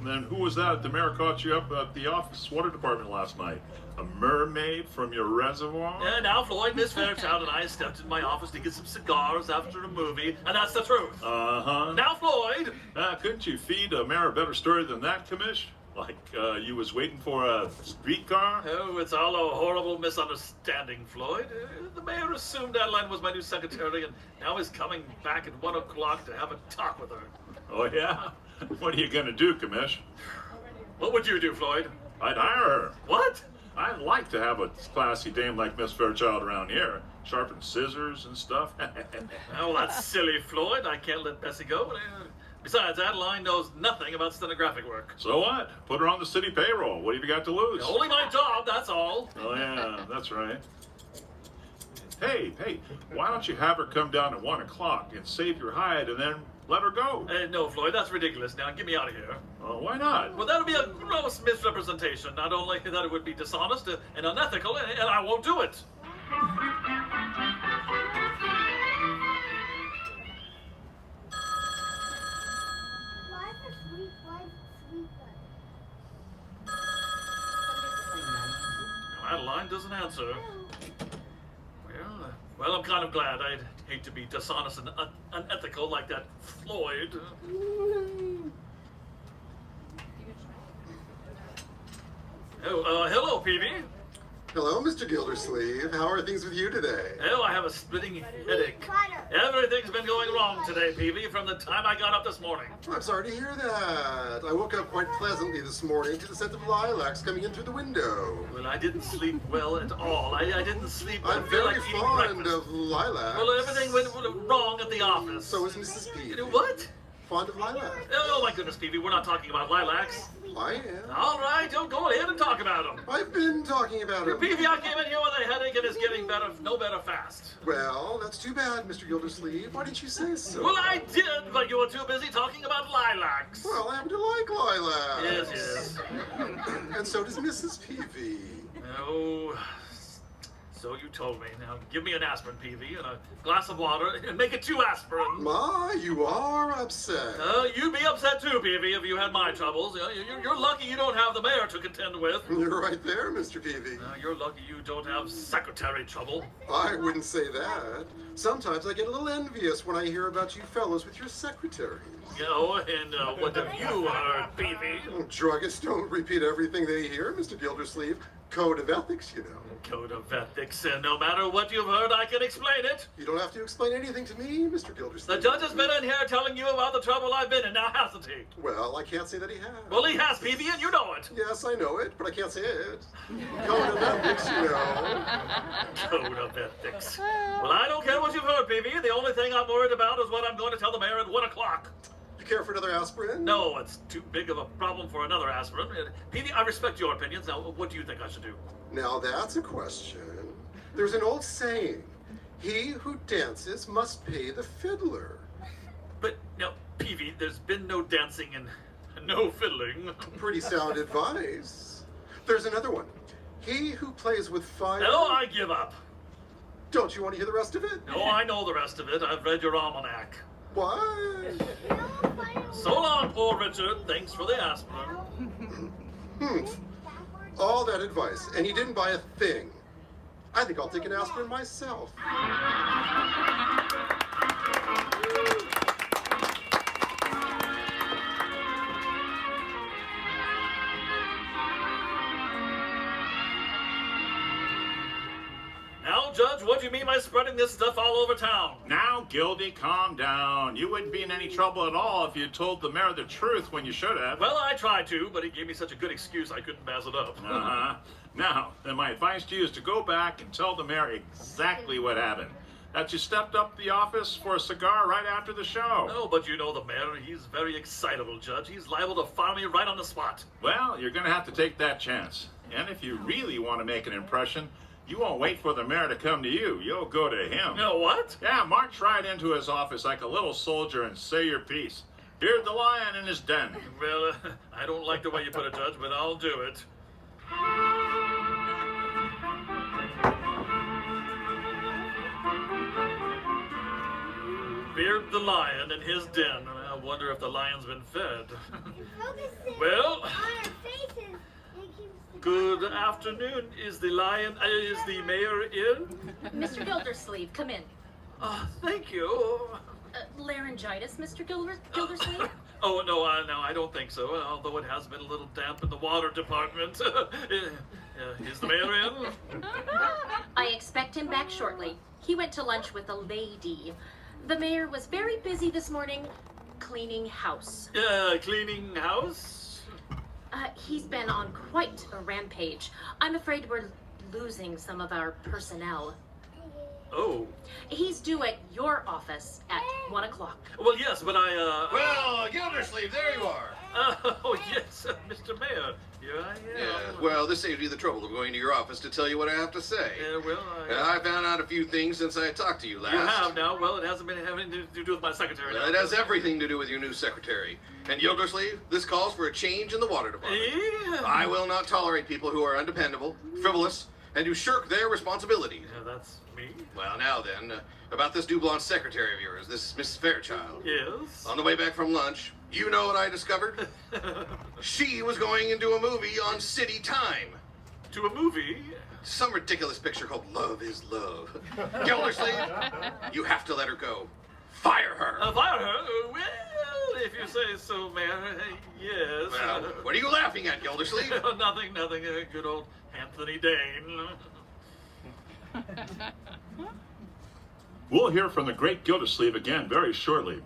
Then who was that? The mayor caught you up at the office water department last night. A mermaid from your reservoir? Yeah, now, Floyd, Miss Fairchild and I stepped in my office to get some cigars after a movie, and that's the truth. Uh-huh. Now, Floyd! Couldn't you feed a mayor a better story than that, Commish? Like, you was waiting for a streetcar? Oh, it's all a horrible misunderstanding, Floyd. The mayor assumed Adeline was my new secretary, and now he's coming back at 1 o'clock to have a talk with her. Oh, yeah? What are you gonna do, Commish? What would you do, Floyd? I'd hire her. What? I'd like to have a classy dame like Miss Fairchild around here. Sharpen scissors and stuff. Oh, that's silly, Floyd. I can't let Bessie go. Besides, Adeline knows nothing about stenographic work. So what? Put her on the city payroll. What have you got to lose? Only my job, that's all. Oh, yeah, that's right. Hey, why don't you have her come down at 1 o'clock and save your hide and then let her go? No, Floyd, that's ridiculous. Now, get me out of here. Why not? Well, that would be a gross misrepresentation. Not only that it would be dishonest and unethical, and I won't do it. Adeline doesn't answer. Well, I'm kind of glad. I'd hate to be dishonest and unethical like that Floyd. Oh, hello, Peavy. Hello, Mr. Gildersleeve. How are things with you today? Oh, I have a splitting headache. Everything's been going wrong today, Peavy, from the time I got up this morning. I'm sorry to hear that. I woke up quite pleasantly this morning to the scent of lilacs coming in through the window. Well, I didn't sleep well at all. I didn't sleep. I'm very fond of lilacs. Well, everything went wrong at the office. So is Mrs. Peavy. What? Fond of lilacs. Oh, my goodness, Peavy, we're not talking about lilacs. I am. All right, don't go ahead and talk about them. I've been talking about them. Peavy, I came in here with a headache and it's getting no better fast. Well, that's too bad, Mr. Gildersleeve. Why didn't you say so? Well, I did, but you were too busy talking about lilacs. Well, I happen to like lilacs. Yes. And so does Mrs. Peavy. Oh, so you told me. Now, give me an aspirin, Peavy, and a glass of water, and make it 2 aspirin. Ma, you are upset. You'd be upset too, Peavy, if you had my troubles. You're lucky you don't have the mayor to contend with. You're right there, Mr. Peavy. You're lucky you don't have secretary trouble. I wouldn't say that. Sometimes I get a little envious when I hear about you fellows with your secretaries. And what have you heard, Peavy? Druggists don't repeat everything they hear, Mr. Gildersleeve. Code of ethics, you know. Code of ethics, and no matter what you've heard, I can explain it. You don't have to explain anything to me, Mr. Gildersleeve. The judge has been in here telling you about the trouble I've been in, now hasn't he? Well, I can't say that he has. Well, he has, Peavy, and you know it. Yes, I know it, but I can't say it. Code of ethics, you know. Code of ethics. Well, I don't care what you've heard, Peavy. The only thing I'm worried about is what I'm going to tell the mayor at 1 o'clock. You care for another aspirin? No, it's too big of a problem for another aspirin. Peavy, I respect your opinions. Now, what do you think I should do? Now that's a question. There's an old saying, he who dances must pay the fiddler. But, now, Peavy, there's been no dancing and no fiddling. Pretty sound advice. There's another one. He who plays with fire... No, I give up. Don't you want to hear the rest of it? No, I know the rest of it. I've read your almanac. What? So long, poor Richard. Thanks for the aspirin. All that advice, and he didn't buy a thing. I think I'll take an aspirin myself. Now, Judge, what do you mean by spreading this stuff all over town? Now, Gildy, calm down. You wouldn't be in any trouble at all if you told the mayor the truth when you should have. Well, I tried to, but he gave me such a good excuse I couldn't pass it up. Now, then my advice to you is to go back and tell the mayor exactly what happened. That you stepped up to the office for a cigar right after the show. No, but you know the mayor. He's very excitable, Judge. He's liable to fire me right on the spot. Well, you're going to have to take that chance. And if you really want to make an impression, you won't wait for the mayor to come to you. You'll go to him. No, what? Yeah, march right into his office like a little soldier and say your piece. Here's the lion in his den. Well, I don't like the way you put it, Judge, but I'll do it. Beard the lion in his den. I wonder if the lion's been fed. Well, good afternoon. Is the mayor in? Mr. Gildersleeve, come in. Thank you. Laryngitis, Mr. Gildersleeve? Oh, no, I don't think so, although it has been a little damp in the water department. Is the mayor in? I expect him back shortly. He went to lunch with a lady. The mayor was very busy this morning cleaning house. Cleaning house? He's been on quite a rampage. I'm afraid we're losing some of our personnel. Oh. He's due at your office at 1 o'clock. Well, yes, but Well, Gildersleeve, there you are. Oh, yes, Mr. Mayor. Here I am. Yeah, well, this saves you the trouble of going to your office to tell you what I have to say. Well, I found out a few things since I talked to you last. You have now? Well, it hasn't been having to do with my secretary. Well, it has everything to do with your new secretary. And Gildersleeve, this calls for a change in the water department. Yeah. I will not tolerate people who are undependable, frivolous, and who shirk their responsibilities. Yeah, that's me. Well, now then, about this new blonde secretary of yours, this Miss Fairchild. Yes? On the way back from lunch, you know what I discovered? She was going into a movie on City Time. To a movie? Some ridiculous picture called Love is Love. Gildersleeve, you have to let her go. Fire her. Fire her? Well, if you say so, Mayor, yes. Well, what are you laughing at, Gildersleeve? Nothing. Good old Anthony Dane. We'll hear from the great Gildersleeve again very shortly.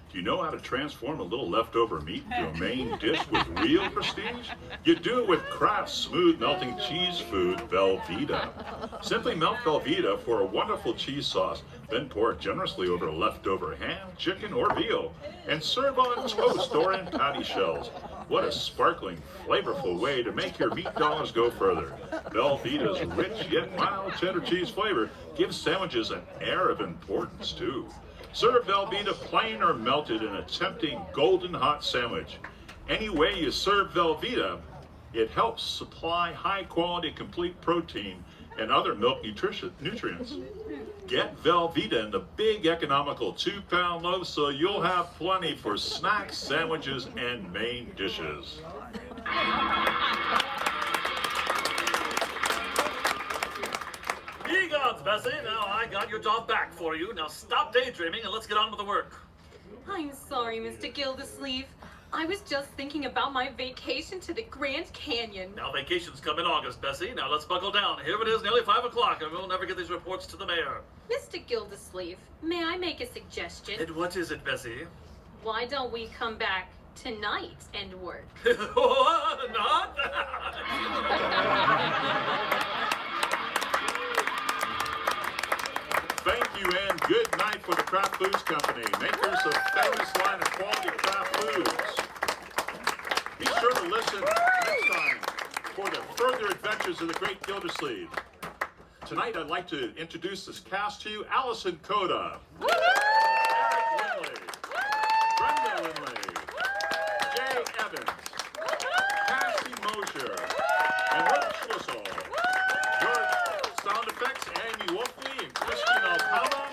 Do you know how to transform a little leftover meat into a main dish with real prestige? You do it with Kraft's smooth melting cheese food, Velveeta. Simply melt Velveeta for a wonderful cheese sauce, then pour it generously over leftover ham, chicken, or veal, and serve on toast or in patty shells. What a sparkling, flavorful way to make your meat dollars go further. Velveeta's rich yet mild cheddar cheese flavor gives sandwiches an air of importance, too. Serve Velveeta plain or melted in a tempting golden hot sandwich. Any way you serve Velveeta, it helps supply high-quality complete protein and other milk nutrients. Get Velveeta in the big economical 2-pound loaf so you'll have plenty for snacks, sandwiches, and main dishes. Ye gods, Bessie, now I got your job back for you. Now stop daydreaming and let's get on with the work. I'm sorry, Mr. Gildersleeve. I was just thinking about my vacation to the Grand Canyon. Now vacations come in August, Bessie. Now let's buckle down. Here it is, nearly 5 o'clock, and we'll never get these reports to the mayor. Mr. Gildersleeve, may I make a suggestion? And what is it, Bessie? Why don't we come back tonight and work? Not? Thank you and good night for the Kraft Foods Company, makers of famous line of quality Kraft foods. Be sure to listen next time for the further adventures of the great Gildersleeve. Tonight I'd like to introduce this cast to you: Allison Coda, Eric Lindley, Brenda Lindley, Jay Evans, Cassie Mosier, and Rob Schlissel. Your sound effects, Amy Wolfley and Christian Alcala,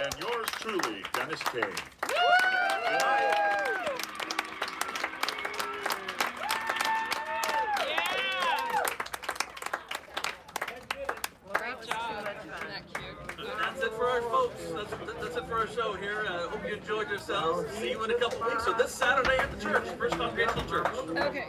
and yours truly, Dennis Kane. Good night. That's it for our folks. That's it for our show here. Hope you enjoyed yourselves. See you in a couple weeks. So this Saturday at the church, First Congregational Church. Okay.